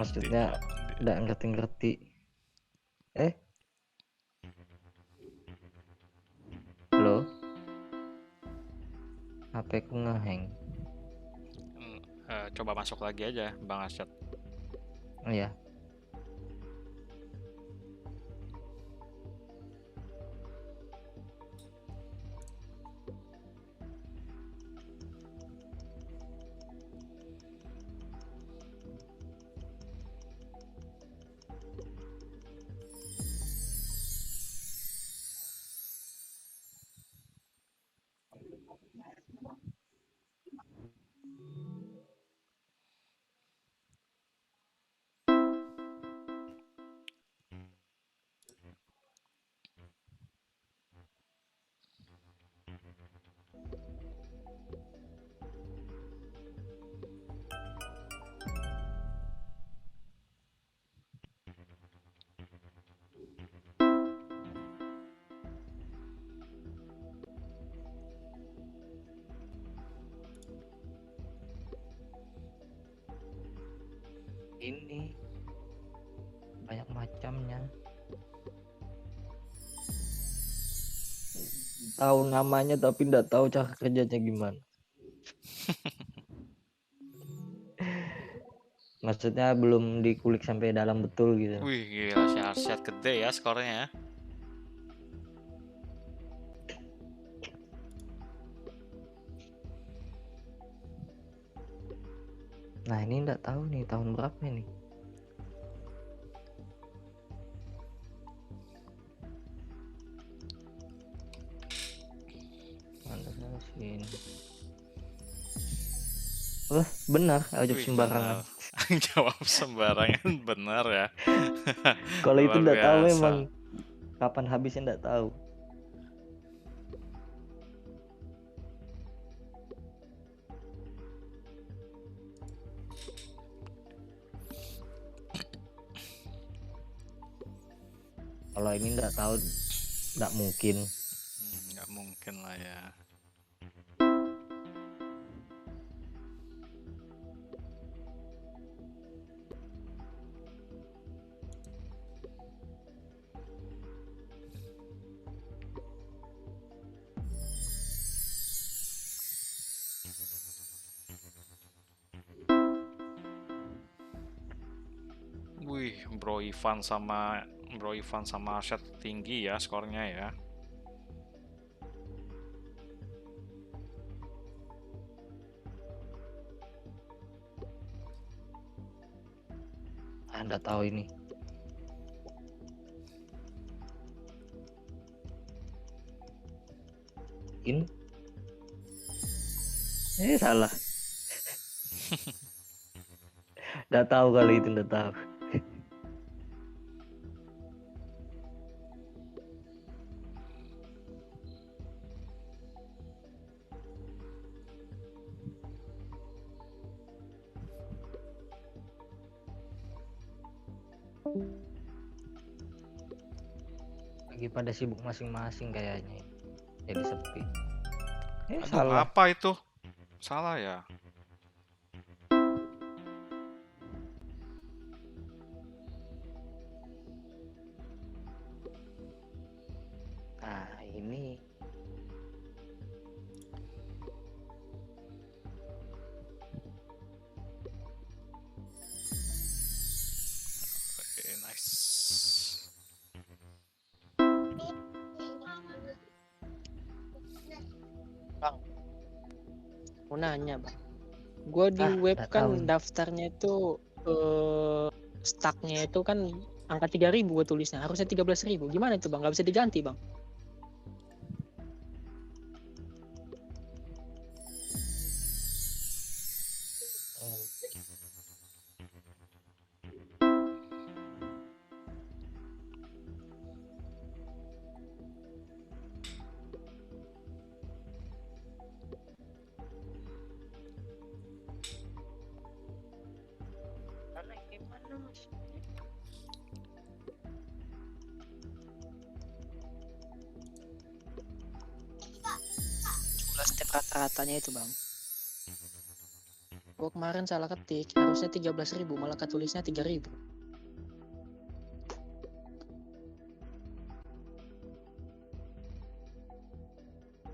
Maksudnya nggak ngerti-ngerti. Halo? HP ku ngehang. Coba masuk lagi aja, Bang Arsyad. Oh ya. Ini banyak macamnya. Tahu namanya tapi nggak tahu cara kerjanya gimana. Maksudnya belum dikulik sampai dalam betul gitu. Wih, gila si Arsyad gede ya skornya ya. Nah ini nggak tahu nih tahun berapa nih. Mana sini? Wah benar, jawab Wih, sembarangan. benar. Jawab sembarangan benar ya. Kalau itu Luar nggak tahu biasa. emang kapan habisnya nggak tahu. Kalau ini nggak tahu, nggak mungkin. Nggak mungkin lah ya. Wih, Bro Ivan sama Arsyad tinggi ya skornya ya. Anda tahu ini. In? Salah. Nggak tahu kali itu nggak tahu. Lagi pada sibuk masing-masing kayaknya. Jadi sepi. Aduh, Salah. apa itu? Salah ya? Nah, ini Oke, nice. Bang, mau nanya bang. Gue di web nggak kan tahu nih. daftarnya itu stucknya itu kan angka 3.000 gue tulisnya. Harusnya 13.000. Gimana itu bang? Gak bisa diganti bang? Gimana mas? Jumlah step rata-ratanya itu bang. Gue kemarin salah ketik. Harusnya 13.000. Malah ketulisnya 3.000.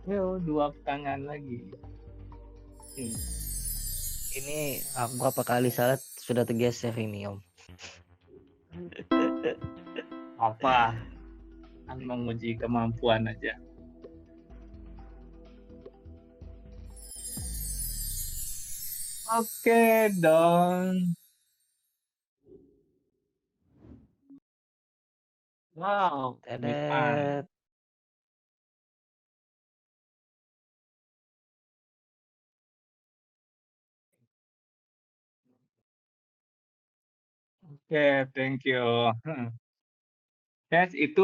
Yo, 2 pertanyaan lagi. Ini aku berapa kali salah sudah tergeser ini Om. Apa? Kan menguji kemampuan aja. Oke dong. Wow, Miss An. Tedet. Oke, thank you. Yes, itu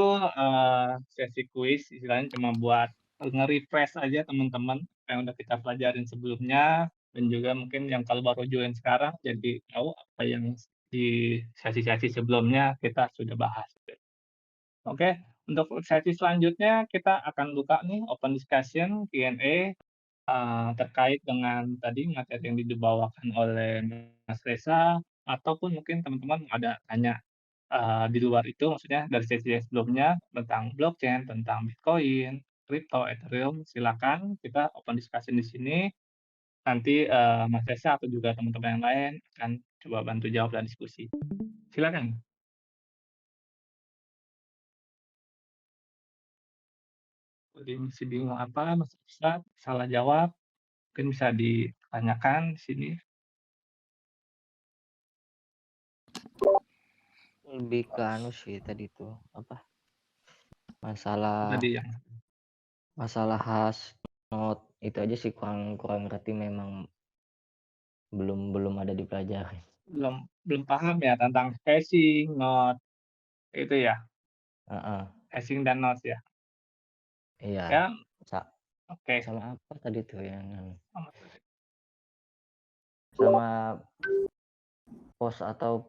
sesi kuis istilahnya cuma buat nge-refresh aja teman-teman yang udah kita pelajarin sebelumnya dan juga mungkin yang kalau baru join sekarang jadi tahu apa yang di sesi-sesi sebelumnya kita sudah bahas. Oke, untuk sesi selanjutnya kita akan buka nih open discussion Q&A terkait dengan tadi materi yang dibawakan oleh Mas Reza ataupun mungkin teman-teman ada tanya di luar itu maksudnya dari sesi sebelumnya tentang blockchain, tentang Bitcoin, kripto, Ethereum, silakan kita open discussion di sini. Nanti Mas Reza atau juga teman-teman yang lain akan coba bantu jawab dan diskusi. Silakan. Jadi masih bingung apa Mas Reza, salah jawab, mungkin bisa ditanyakan di sini. Lebih ke anu sih tadi tuh apa? Masalah Tadi yang hash note itu aja sih kurang ngerti, memang belum ada dipelajari. belum paham ya tentang hashing, node itu ya, Heeh. hashing dan nodes ya. Iya. Ya, Sa- oke. sama apa tadi tuh yang Sama sama pos atau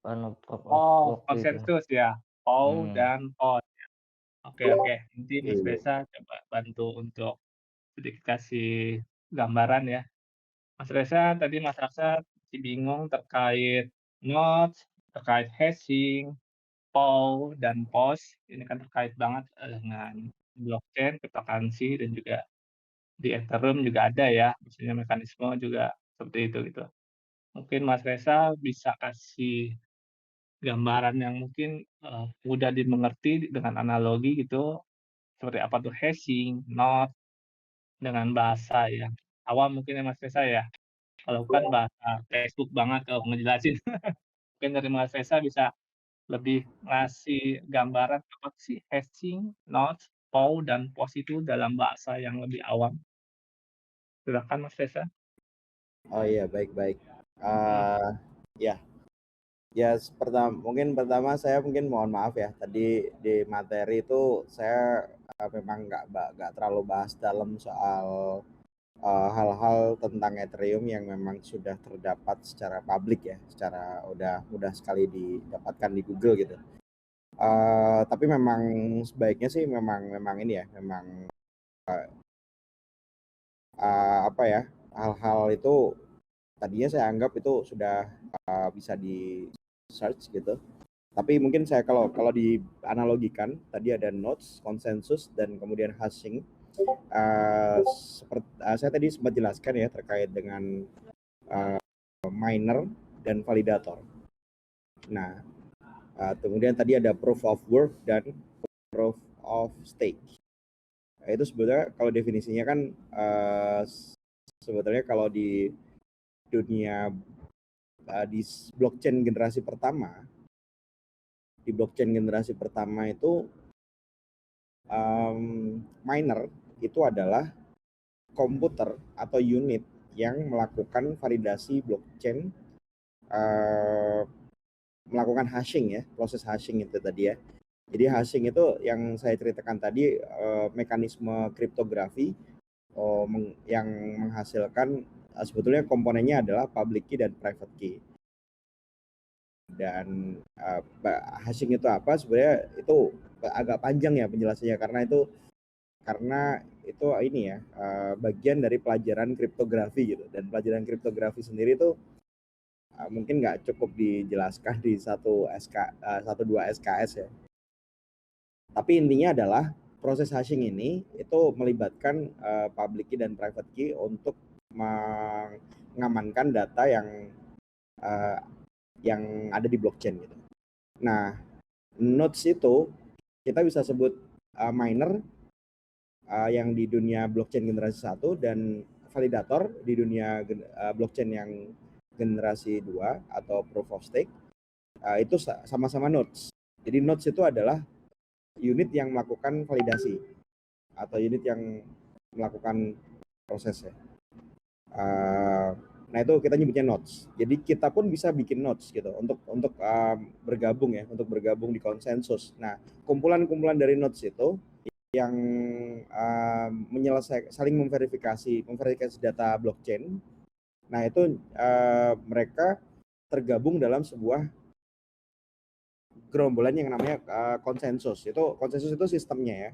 anu proof of Oh, work itu. konsensus ya. POW dan POS. Oke, nanti Mas Iya. Besa coba bantu untuk sedikit kasih gambaran ya. Mas Reza tadi Mas Aksa masih bingung terkait nodes, terkait hashing, POW dan POS. Ini kan terkait banget dengan blockchain, cryptocurrency dan juga di Ethereum juga ada ya, maksudnya mekanisme juga seperti itu gitu. Mungkin Mas Reza bisa kasih gambaran yang mungkin mudah dimengerti dengan analogi gitu, seperti apa tuh hashing, node, dengan bahasa yang awam mungkin ya Mas Reza ya. Kalau bukan bahasa Facebook banget kalau ngejelasin. Mungkin dari Mas Reza bisa lebih ngasih gambaran apa sih hashing, node, POW, dan POS itu dalam bahasa yang lebih awam. Silakan Mas Reza. Oh iya, baik. Ya, mungkin pertama saya mohon maaf ya, tadi di materi itu saya memang nggak terlalu bahas dalam soal hal-hal tentang Ethereum yang memang sudah terdapat secara publik ya, secara udah mudah sekali didapatkan di Google gitu. Tapi memang sebaiknya sih memang ini ya, memang apa ya, hal-hal itu tadinya saya anggap itu sudah bisa di search gitu. Tapi mungkin saya kalau dianalogikan tadi ada nodes, konsensus dan kemudian hashing. Saya tadi sempat jelaskan ya terkait dengan miner dan validator. Nah, kemudian tadi ada proof of work dan proof of stake. Itu sebetulnya kalau definisinya kan sebetulnya kalau di dunia di blockchain generasi pertama, itu miner itu adalah komputer atau unit yang melakukan validasi blockchain, melakukan hashing ya, proses hashing itu tadi ya. Jadi hashing itu yang saya ceritakan tadi, mekanisme kriptografi yang menghasilkan sebetulnya komponennya adalah public key dan private key. Dan hashing itu apa? Sebenarnya itu agak panjang ya penjelasannya karena itu ini ya, bagian dari pelajaran kriptografi gitu. Dan pelajaran kriptografi sendiri itu mungkin nggak cukup dijelaskan di 1-2 SKS ya. Tapi intinya adalah proses hashing ini itu melibatkan public key dan private key untuk mengamankan data yang ada di blockchain gitu. Nah, nodes itu kita bisa sebut miner yang di dunia blockchain generasi 1 dan validator di dunia blockchain yang generasi 2 atau proof of stake. Itu sama-sama nodes. Jadi nodes itu adalah unit yang melakukan validasi atau unit yang melakukan prosesnya. Nah itu kita nyebutnya nodes. Jadi kita pun bisa bikin nodes gitu untuk bergabung ya, untuk bergabung di konsensus. Nah kumpulan-kumpulan dari nodes itu yang saling memverifikasi data blockchain. Nah itu mereka tergabung dalam sebuah gerombolan yang namanya konsensus. Konsensus itu sistemnya ya.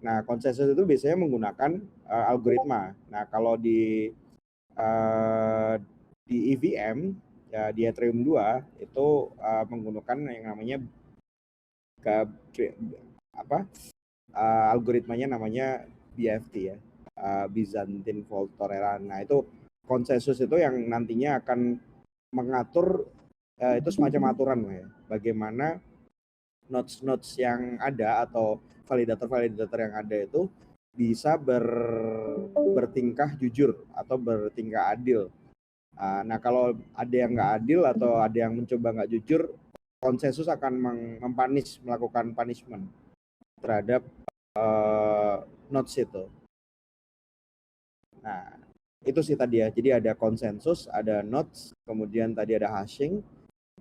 Nah konsensus itu biasanya menggunakan algoritma. Nah kalau di EVM ya, di Ethereum 2 itu menggunakan yang namanya algoritmanya namanya BFT ya, Byzantine Fault Tolerance. Nah itu konsensus itu yang nantinya akan mengatur itu semacam aturan ya, bagaimana nodes yang ada atau validator yang ada itu bisa bertingkah jujur atau bertingkah adil. Nah kalau ada yang nggak adil atau ada yang mencoba nggak jujur, konsensus akan melakukan punishment terhadap nodes itu. Nah itu sih tadi ya, jadi ada konsensus, ada nodes, kemudian tadi ada hashing,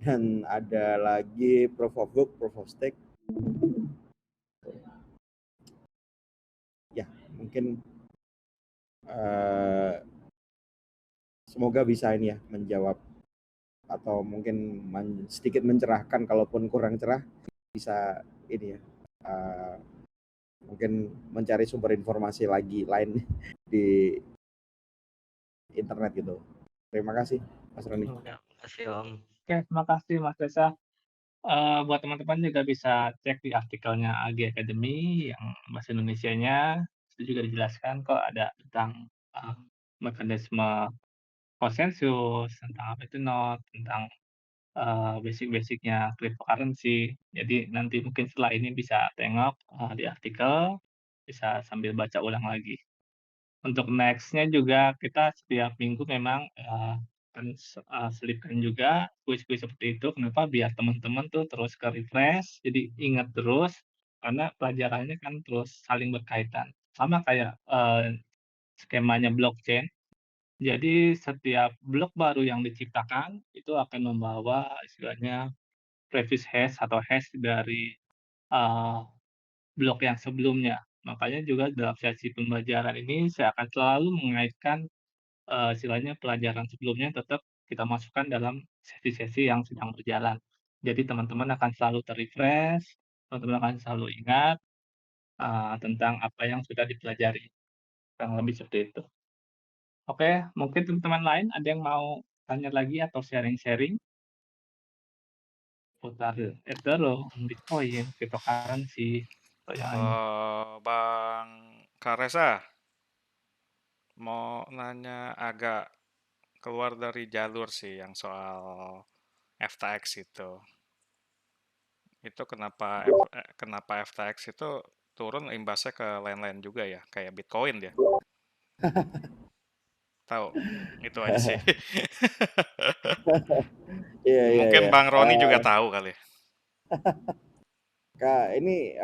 dan ada lagi proof of work, proof of stake. Ya mungkin semoga bisa ini ya menjawab atau mungkin sedikit mencerahkan, kalaupun kurang cerah bisa ini ya mungkin mencari sumber informasi lain di internet gitu. Terima kasih Mas Roni. Terima kasih Om. Oke, terima kasih Mas Desa. Buat teman-teman juga bisa cek di artikelnya AG Academy yang bahasa Indonesianya, itu juga dijelaskan kok ada tentang mekanisme konsensus, tentang apa itu node, tentang basic-basicnya cryptocurrency. Jadi nanti mungkin setelah ini bisa tengok di artikel, bisa sambil baca ulang lagi. Untuk next-nya juga kita setiap minggu memang akan selipkan juga kuis-kuis seperti itu. Kenapa? Biar teman-teman tuh terus ke-refresh, jadi ingat terus, karena pelajarannya kan terus saling berkaitan. Sama kayak skemanya blockchain. Jadi setiap blok baru yang diciptakan, itu akan membawa istilahnya previous hash atau hash dari blok yang sebelumnya. Makanya juga dalam sesi pembelajaran ini saya akan selalu mengaitkan, istilahnya pelajaran sebelumnya tetap kita masukkan dalam sesi-sesi yang sedang berjalan. Jadi teman-teman akan selalu teman-teman akan selalu ingat, tentang apa yang sudah dipelajari, kurang lebih seperti itu. Oke, mungkin teman-teman lain ada yang mau tanya lagi atau sharing-sharing seputar Ethereum, Bitcoin, cryptocurrency, atau yang lainnya? Bang Karesa mau nanya agak keluar dari jalur sih yang soal FTX itu. Itu kenapa FTX itu turun imbasnya ke lain-lain juga ya, kayak Bitcoin dia. Tahu, itu aja sih. Iya, iya, Mungkin iya. Bang Roni juga tahu kali. Kak, ini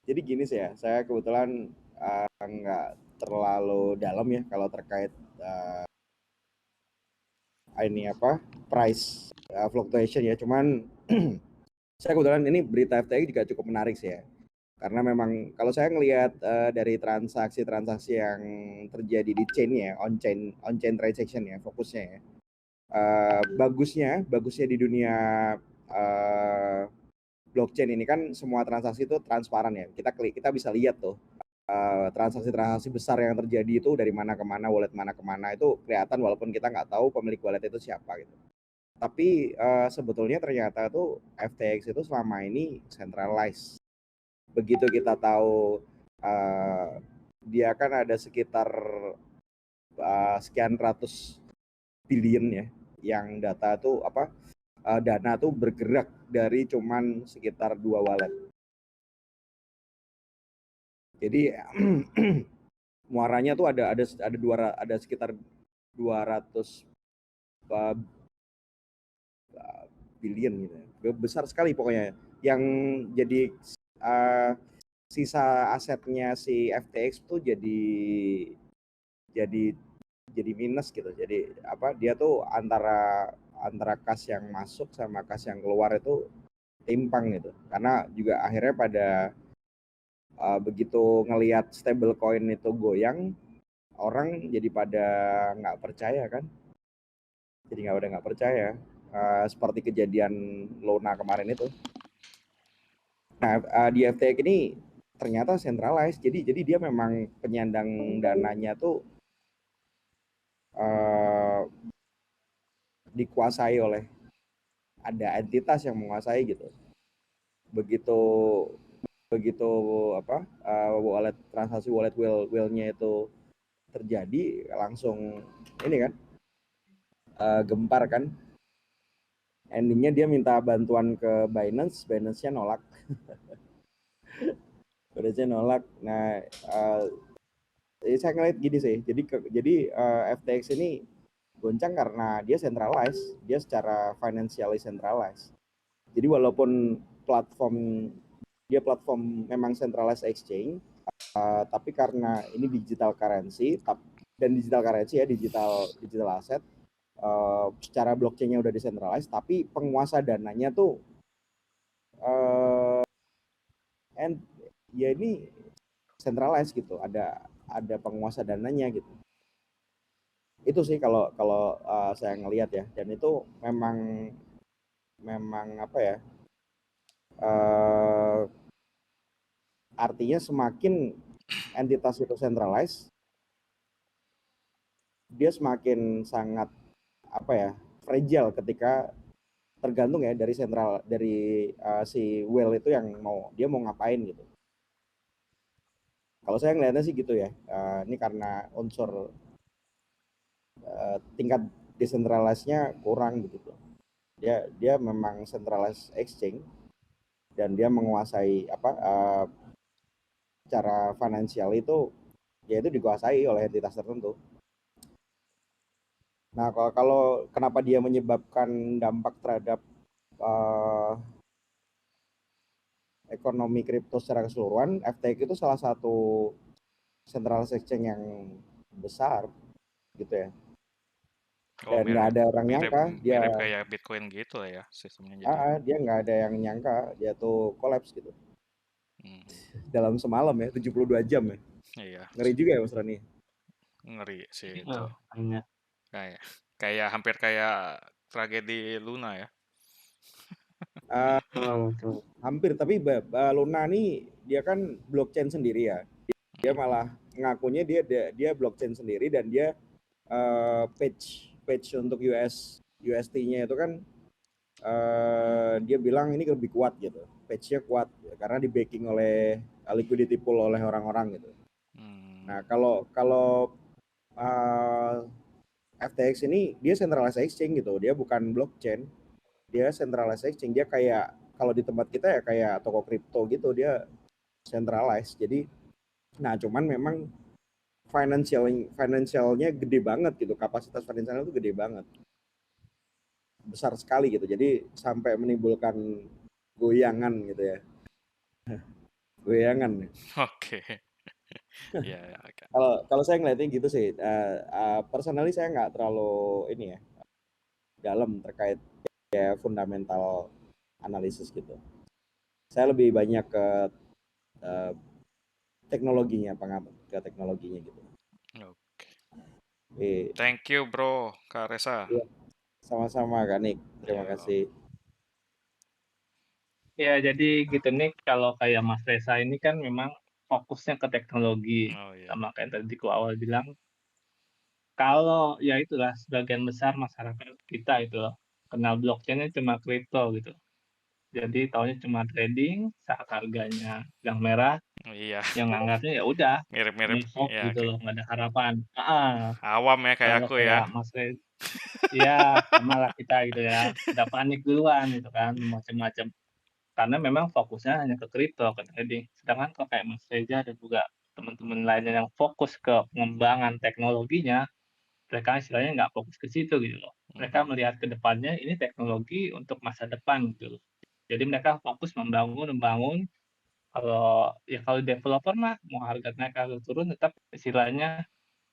jadi gini sih ya, saya kebetulan nggak terlalu dalam ya kalau terkait ini apa price fluctuation ya. Cuman saya kebetulan ini berita FTX juga cukup menarik sih ya. Karena memang kalau saya ngelihat dari transaksi-transaksi yang terjadi di chain ya, on chain transaction ya, fokusnya ya. Bagusnya di dunia blockchain ini kan semua transaksi itu transparan ya. Kita bisa lihat tuh transaksi-transaksi besar yang terjadi itu dari mana ke mana, wallet mana ke mana itu kelihatan walaupun kita nggak tahu pemilik wallet itu siapa gitu. Tapi sebetulnya ternyata tuh FTX itu selama ini centralized. Begitu kita tahu dia kan ada sekitar sekian ratus billion ya yang dana tuh bergerak dari cuman sekitar 2 wallet. Jadi muaranya tuh ada sekitar 200 billion gitu. Besar sekali pokoknya. Yang jadi sisa asetnya si FTX tuh jadi minus gitu. Jadi dia tuh antara kas yang masuk sama kas yang keluar itu timpang gitu. Karena juga akhirnya pada begitu ngelihat stablecoin itu goyang, orang jadi pada nggak percaya kan. Jadi nggak percaya. Seperti kejadian Luna kemarin itu. Nah, di FTX ini ternyata centralized. Jadi dia memang penyandang dananya tuh dikuasai oleh ada entitas yang menguasai gitu. Begitu transaksi wallet whale-nya itu terjadi langsung ini kan gempar kan. Endingnya dia minta bantuan ke Binance-nya nolak. Binance-nya nolak. Nah, saya ngeliat gini sih. Jadi FTX ini goncang karena dia centralized, dia secara financially centralized. Jadi walaupun platform memang centralized exchange, tapi karena ini digital currency dan digital currency ya digital asset, secara blockchain-nya udah decentralized, tapi penguasa dananya tuh ya ini centralized gitu, ada penguasa dananya gitu. Itu sih kalau saya ngelihat ya, dan itu memang apa ya, artinya semakin entitas itu centralized, dia semakin sangat fragile ketika tergantung ya dari si whale itu yang dia mau ngapain gitu. Kalau saya ngelihatnya sih gitu ya. Ini karena unsur tingkat decentralized-nya kurang gitu. Dia memang centralized exchange dan dia menguasai cara finansial itu yaitu dikuasai oleh entitas tertentu. Nah, kalau kenapa dia menyebabkan dampak terhadap ekonomi kripto secara keseluruhan, FTX itu salah satu centralized exchange yang besar gitu ya. Dan nggak ada orang nyangka dia mirip kayak Bitcoin gitu lah ya sistemnya jadi. dia nggak ada yang nyangka dia tuh collapse gitu. dalam semalam ya, 72 jam ya. Iya, Ngeri juga ya Mas Rani. ngeri sih itu. Oh, hanya. Kayak kayak hampir kayak tragedi Luna ya. Ah, Betul. hampir, tapi Luna nih dia kan blockchain sendiri ya. Dia malah ngakunya dia blockchain sendiri dan dia page untuk UST-nya itu kan dia bilang ini lebih kuat gitu. Page-nya kuat karena di backing oleh liquidity pool oleh orang-orang gitu. Nah, kalau FTX ini dia centralized exchange gitu. Dia bukan blockchain. Dia centralized exchange. Dia kayak kalau di tempat kita ya kayak toko kripto gitu, dia centralized. Jadi nah cuman memang financialnya gede banget gitu. Kapasitas finansialnya itu gede banget. Besar sekali gitu. Jadi sampai menimbulkan goyangan gitu ya. Goyangan. Oke. Ya, oke. Kalau saya ngeliatnya gitu sih. Personally saya nggak terlalu ini ya dalam terkait ya fundamental analisis gitu. Saya lebih banyak ke teknologinya, pengamat ke teknologinya gitu. Oke. Thank you bro, Kak Resa. Iya, sama-sama Kak Nick. Terima Yo. kasih. Ya, jadi gitu nih, kalau kayak Mas Reza ini kan memang fokusnya ke teknologi. Oh iya. Sama kayak tadi ku awal bilang, kalau ya itulah sebagian besar masyarakat kita itu loh, kenal blockchain-nya cuma kripto gitu. Jadi taunya cuma trading, saat harganya yang merah, Iya. yang nganggapnya ya udah, Mirip-mirip ini hoax ya, gitu loh, nggak ada harapan. Heeh. awam ya kayak Kalau aku ya. kayak Mas Reza, ya sama lah kita gitu ya, udah panik duluan gitu kan, macam-macam. Karena memang fokusnya hanya ke kripto, ke trading. Sedangkan kalau kayak Mas Reza dan juga teman-teman lainnya yang fokus ke pengembangan teknologinya, mereka istilahnya nggak fokus ke situ gitu loh. Mereka melihat ke depannya ini teknologi untuk masa depan gitu loh. Jadi mereka fokus membangun. Kalau developer mah mau harga naik atau turun tetap istilahnya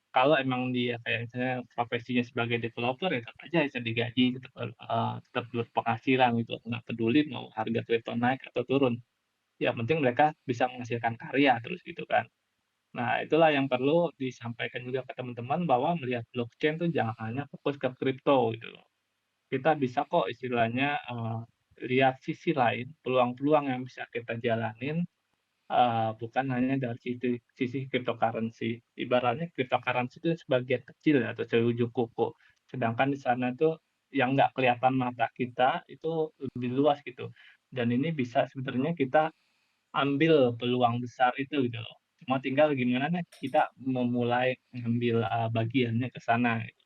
kalau emang dia kayak misalnya profesinya sebagai developer ya tetap aja bisa digaji, tetap berpenghasilan gitu, nggak peduli mau harga kripto naik atau turun. Yang penting mereka bisa menghasilkan karya terus gitu kan. Nah, itulah yang perlu disampaikan juga ke teman-teman bahwa melihat blockchain tuh jangan hanya fokus ke kripto gitu loh. Kita bisa kok istilahnya, lihat sisi lain, peluang-peluang yang bisa kita jalanin, bukan hanya dari sisi cryptocurrency. Ibaratnya cryptocurrency itu sebagian kecil ya atau seujung kuku. Sedangkan di sana tuh yang nggak kelihatan mata kita itu lebih luas gitu. Dan ini bisa sebenarnya kita ambil peluang besar itu gitu loh. Cuma tinggal gimana nih kita memulai ngambil, bagiannya ke sana gitu.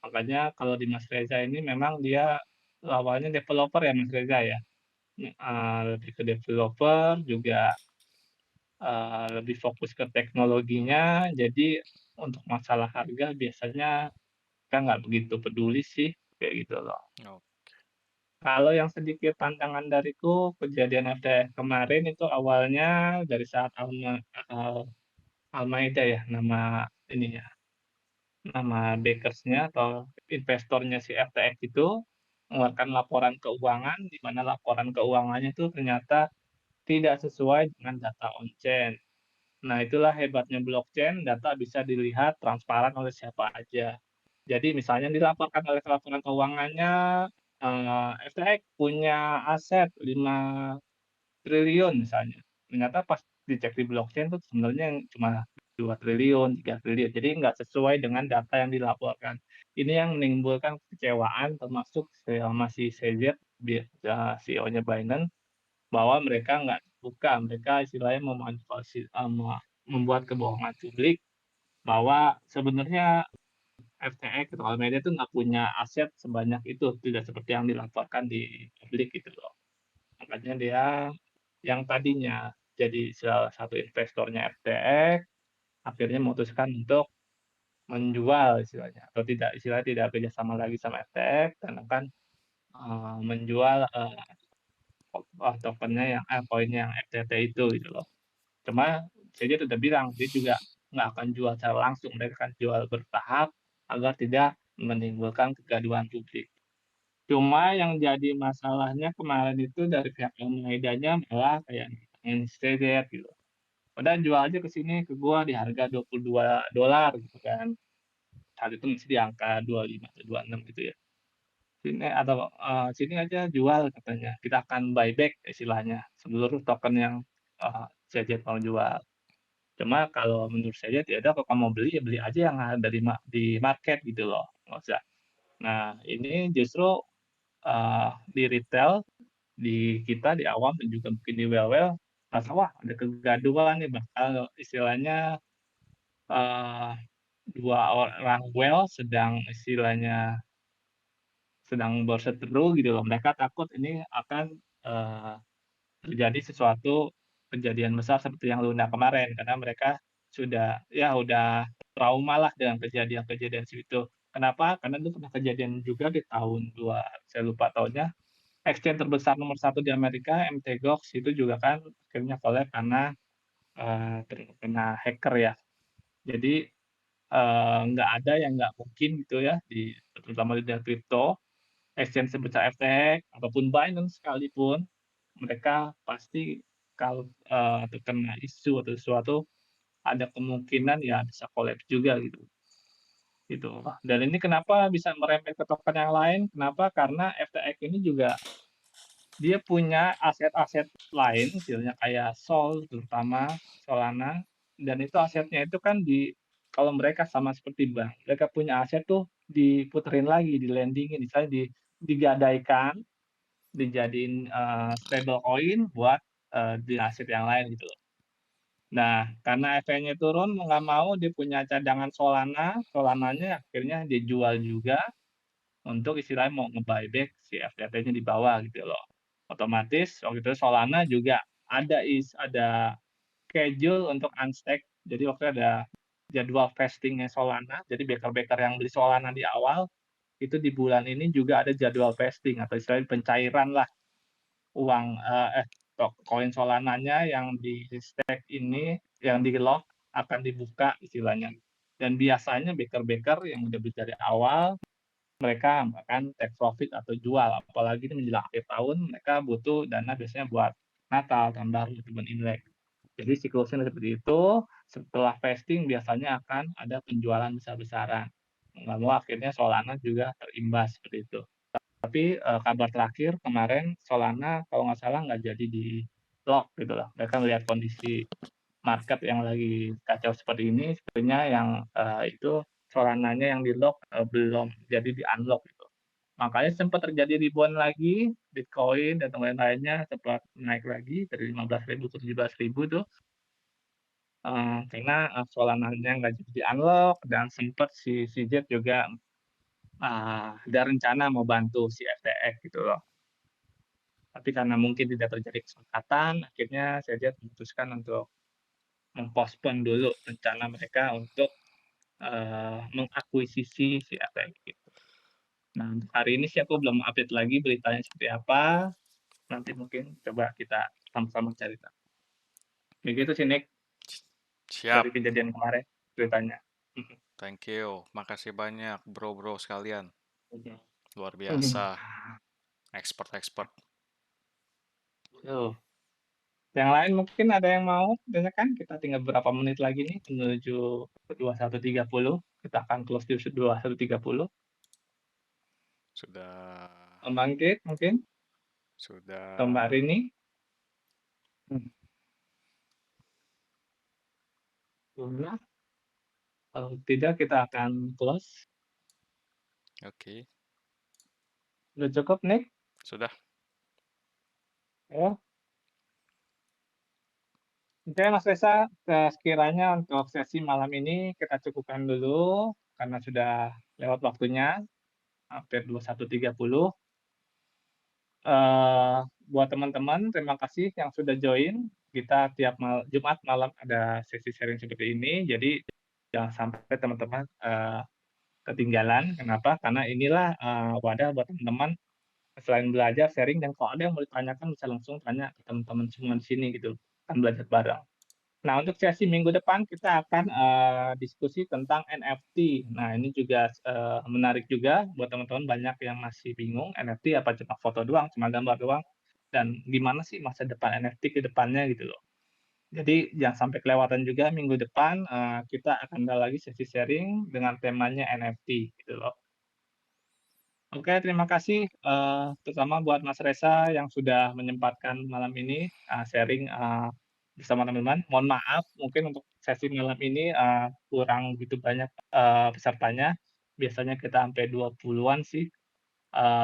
Makanya kalau di Mas Reza ini memang dia awalnya developer ya Mas Reza ya? Lebih ke developer juga, lebih fokus ke teknologinya, jadi untuk masalah harga biasanya kita nggak begitu peduli sih, kayak gitu loh. Oh. Kalau yang sedikit tantangan dariku, kejadian FTX kemarin itu awalnya dari saat Almeida ya, nama backers-nya atau investornya si FTX itu mengeluarkan laporan keuangan, di mana laporan keuangannya itu ternyata tidak sesuai dengan data on-chain. Nah, itulah hebatnya blockchain, data bisa dilihat transparan oleh siapa aja. Jadi misalnya dilaporkan oleh laporan keuangannya, FTX punya aset 5 triliun misalnya. Ternyata pas dicek di blockchain tuh sebenarnya yang cuma 2 triliun, 3 triliun. Jadi nggak sesuai dengan data yang dilaporkan. Ini yang menimbulkan kekecewaan termasuk sama si CZ, CEO-nya Binance, bahwa mereka nggak terbuka, mereka istilahnya membuat kebohongan publik bahwa sebenarnya FTX atau Alameda itu nggak punya aset sebanyak itu, tidak seperti yang dilaporkan di publik gitu loh. Makanya dia yang tadinya jadi salah satu investornya FTX, akhirnya memutuskan untuk menjual istilahnya, atau tidak kerjasama lagi sama FTX dan akan, menjual, tokennya koinnya yang FTT itu gitu loh. Cuma saya udah bilang, dia juga nggak akan jual secara langsung, mereka akan jual bertahap agar tidak menimbulkan kegaduhan publik. Cuma yang jadi masalahnya kemarin itu dari pihak Al-Maidanya malah kayak ngitungin gitu. udah jual aja ke sini ke gua di harga $22 gitu kan. Saat itu masih di angka 25 atau 26 gitu ya. Sini aja jual katanya, kita akan buyback istilahnya, seluruh token yang CZ mau jual. Cuma kalau menurut saya ya udah kalau kamu mau beli, ya beli aja yang ada di market gitu loh, nggak usah. Nah, ini justru di retail, di kita, di awam dan juga mungkin di well-well, merasa wah ada kegaduhan nih, bakal istilahnya dua orang well sedang berseteru gitu loh. Mereka takut ini akan terjadi sesuatu kejadian besar seperti yang Luna kemarin, karena mereka udah trauma lah dengan kejadian-kejadian situ. Kenapa? Karena itu pernah kejadian juga di tahun saya lupa tahunnya, exchange terbesar nomor 1 di Amerika, MT Gox itu juga kan akhirnya collapse karena terkena hacker ya. Jadi nggak ada yang nggak mungkin gitu ya, terutama di dunia kripto, exchange sebesar FTX ataupun Binance sekalipun, mereka pasti kalau terkena isu atau sesuatu, ada kemungkinan ya bisa collapse juga gitu. Gitu. Dan ini kenapa bisa merembet ke token yang lain, kenapa? Karena FTX ini juga dia punya aset-aset lain, istilahnya kayak Sol terutama, Solana, dan itu asetnya itu kan kalau mereka sama seperti bank, mereka punya aset tuh diputerin lagi, di-lending-in, misalnya digadaikan, dijadiin stable coin buat di aset yang lain gitu loh. Nah, karena EV-nya turun mau nggak mau dia punya cadangan Solana, Solananya akhirnya dia jual juga untuk istilahnya mau nge-buyback si FTT-nya di bawah gitu loh. Otomatis waktu itu Solana juga ada schedule untuk unstack. Jadi waktu itu ada jadwal vestingnya Solana. Jadi backer-backer yang beli Solana di awal itu di bulan ini juga ada jadwal vesting atau istilahnya pencairan lah uang koin Solananya yang di stake ini yang di lock akan dibuka istilahnya. Dan biasanya backer-backer yang udah beli dari awal mereka akan take profit atau jual, apalagi ini menjelang akhir tahun mereka butuh dana biasanya buat Natal, tahun baru, ataupun Imlek. Jadi siklusnya seperti itu. Setelah vesting biasanya akan ada penjualan besar-besaran. Nggak mau akhirnya Solana juga terimbas seperti itu. Tapi kabar terakhir kemarin Solana kalau nggak salah nggak jadi di lock gitu loh. Mereka melihat kondisi market yang lagi kacau seperti ini, sebenarnya yang itu Solananya yang di lock belum jadi di unlock gitu. Makanya sempat terjadi rebound lagi, Bitcoin dan lain-lainnya sempat naik lagi dari 15.000 ke 17.000 tuh. Karena Solananya nggak jadi di unlock dan sempat si CZ juga ada rencana mau bantu si FTX gitu loh. Tapi karena mungkin tidak terjadi kesepakatan, akhirnya CZ memutuskan untuk mempospon dulu rencana mereka untuk mengakuisisi si FTX gitu. Nah, untuk hari ini sih aku belum update lagi beritanya seperti apa. Nanti mungkin coba kita sama-sama cari tahu. Kayak gitu sih, Nick, dari Siap. kejadian kemarin ceritanya. Thank you. Makasih banyak bro-bro sekalian. Mhm. Luar biasa. Expert-expert. Tuh. Yang lain mungkin ada yang mau tanyakan? Kita tinggal beberapa menit lagi nih menuju 21.30. Kita akan close di 21.30. Sudah. Om Bangkit mungkin? Sudah. Atau Mbak Rini? Sudah. Kalau tidak kita akan close. Oke. Udah cukup, Nick? Sudah. Ya. Oke, Mas Reza, sekiranya untuk sesi malam ini kita cukupkan dulu karena sudah lewat waktunya, hampir 21.30. Buat teman-teman, terima kasih yang sudah join. Kita tiap Jumat malam ada sesi sharing seperti ini, jadi jangan sampai teman-teman ketinggalan. Kenapa? Karena inilah wadah buat teman-teman selain belajar, sharing, dan kalau ada yang mau ditanyakan bisa langsung tanya ke teman-teman semua di sini gitu, kan belajar bareng. Nah, untuk sesi minggu depan kita akan diskusi tentang NFT. Nah, ini juga menarik juga buat teman-teman banyak yang masih bingung NFT apa cuma foto doang, cuma gambar doang, dan gimana sih masa depan NFT ke depannya gitu loh. Jadi jangan sampai kelewatan juga minggu depan kita akan ada lagi sesi sharing dengan temanya NFT gitu loh. Oke, terima kasih terutama buat Mas Reza yang sudah menyempatkan malam ini sharing bersama teman-teman. Mohon maaf mungkin untuk sesi malam ini kurang begitu banyak pesertanya. Biasanya kita sampai 20-an sih.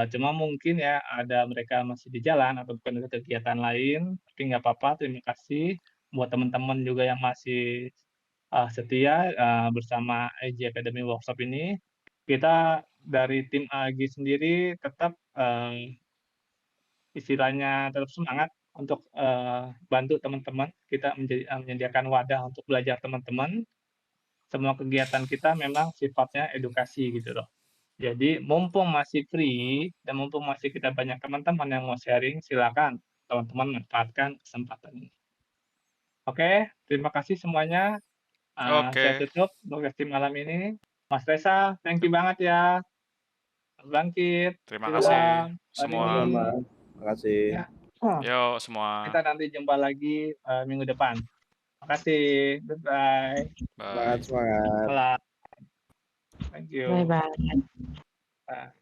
Cuma mungkin ya ada mereka masih di jalan atau ada kegiatan lain, tapi nggak apa-apa. Terima kasih buat teman-teman juga yang masih setia bersama IG Academy Workshop ini. Kita dari tim AG sendiri tetap istilahnya tetap semangat untuk bantu teman-teman. Kita menyediakan wadah untuk belajar teman-teman. Semua kegiatan kita memang sifatnya edukasi gitu loh. Jadi mumpung masih free dan mumpung masih kita banyak teman-teman yang mau sharing, silakan teman-teman manfaatkan kesempatan ini. Oke, terima kasih semuanya. Saya Oke. tutup untuk sesi malam ini. Mas Reza, thank you banget ya. Mas Bangkit, Terima Ilham, kasih Pak semua. Dini. Sama-sama. Terima kasih. Ya. Yuk semua. Kita nanti jumpa lagi minggu depan. Terima kasih. Goodbye. Semangat, Bye. semangat. Salam. Thank you. Bye bye. Bye.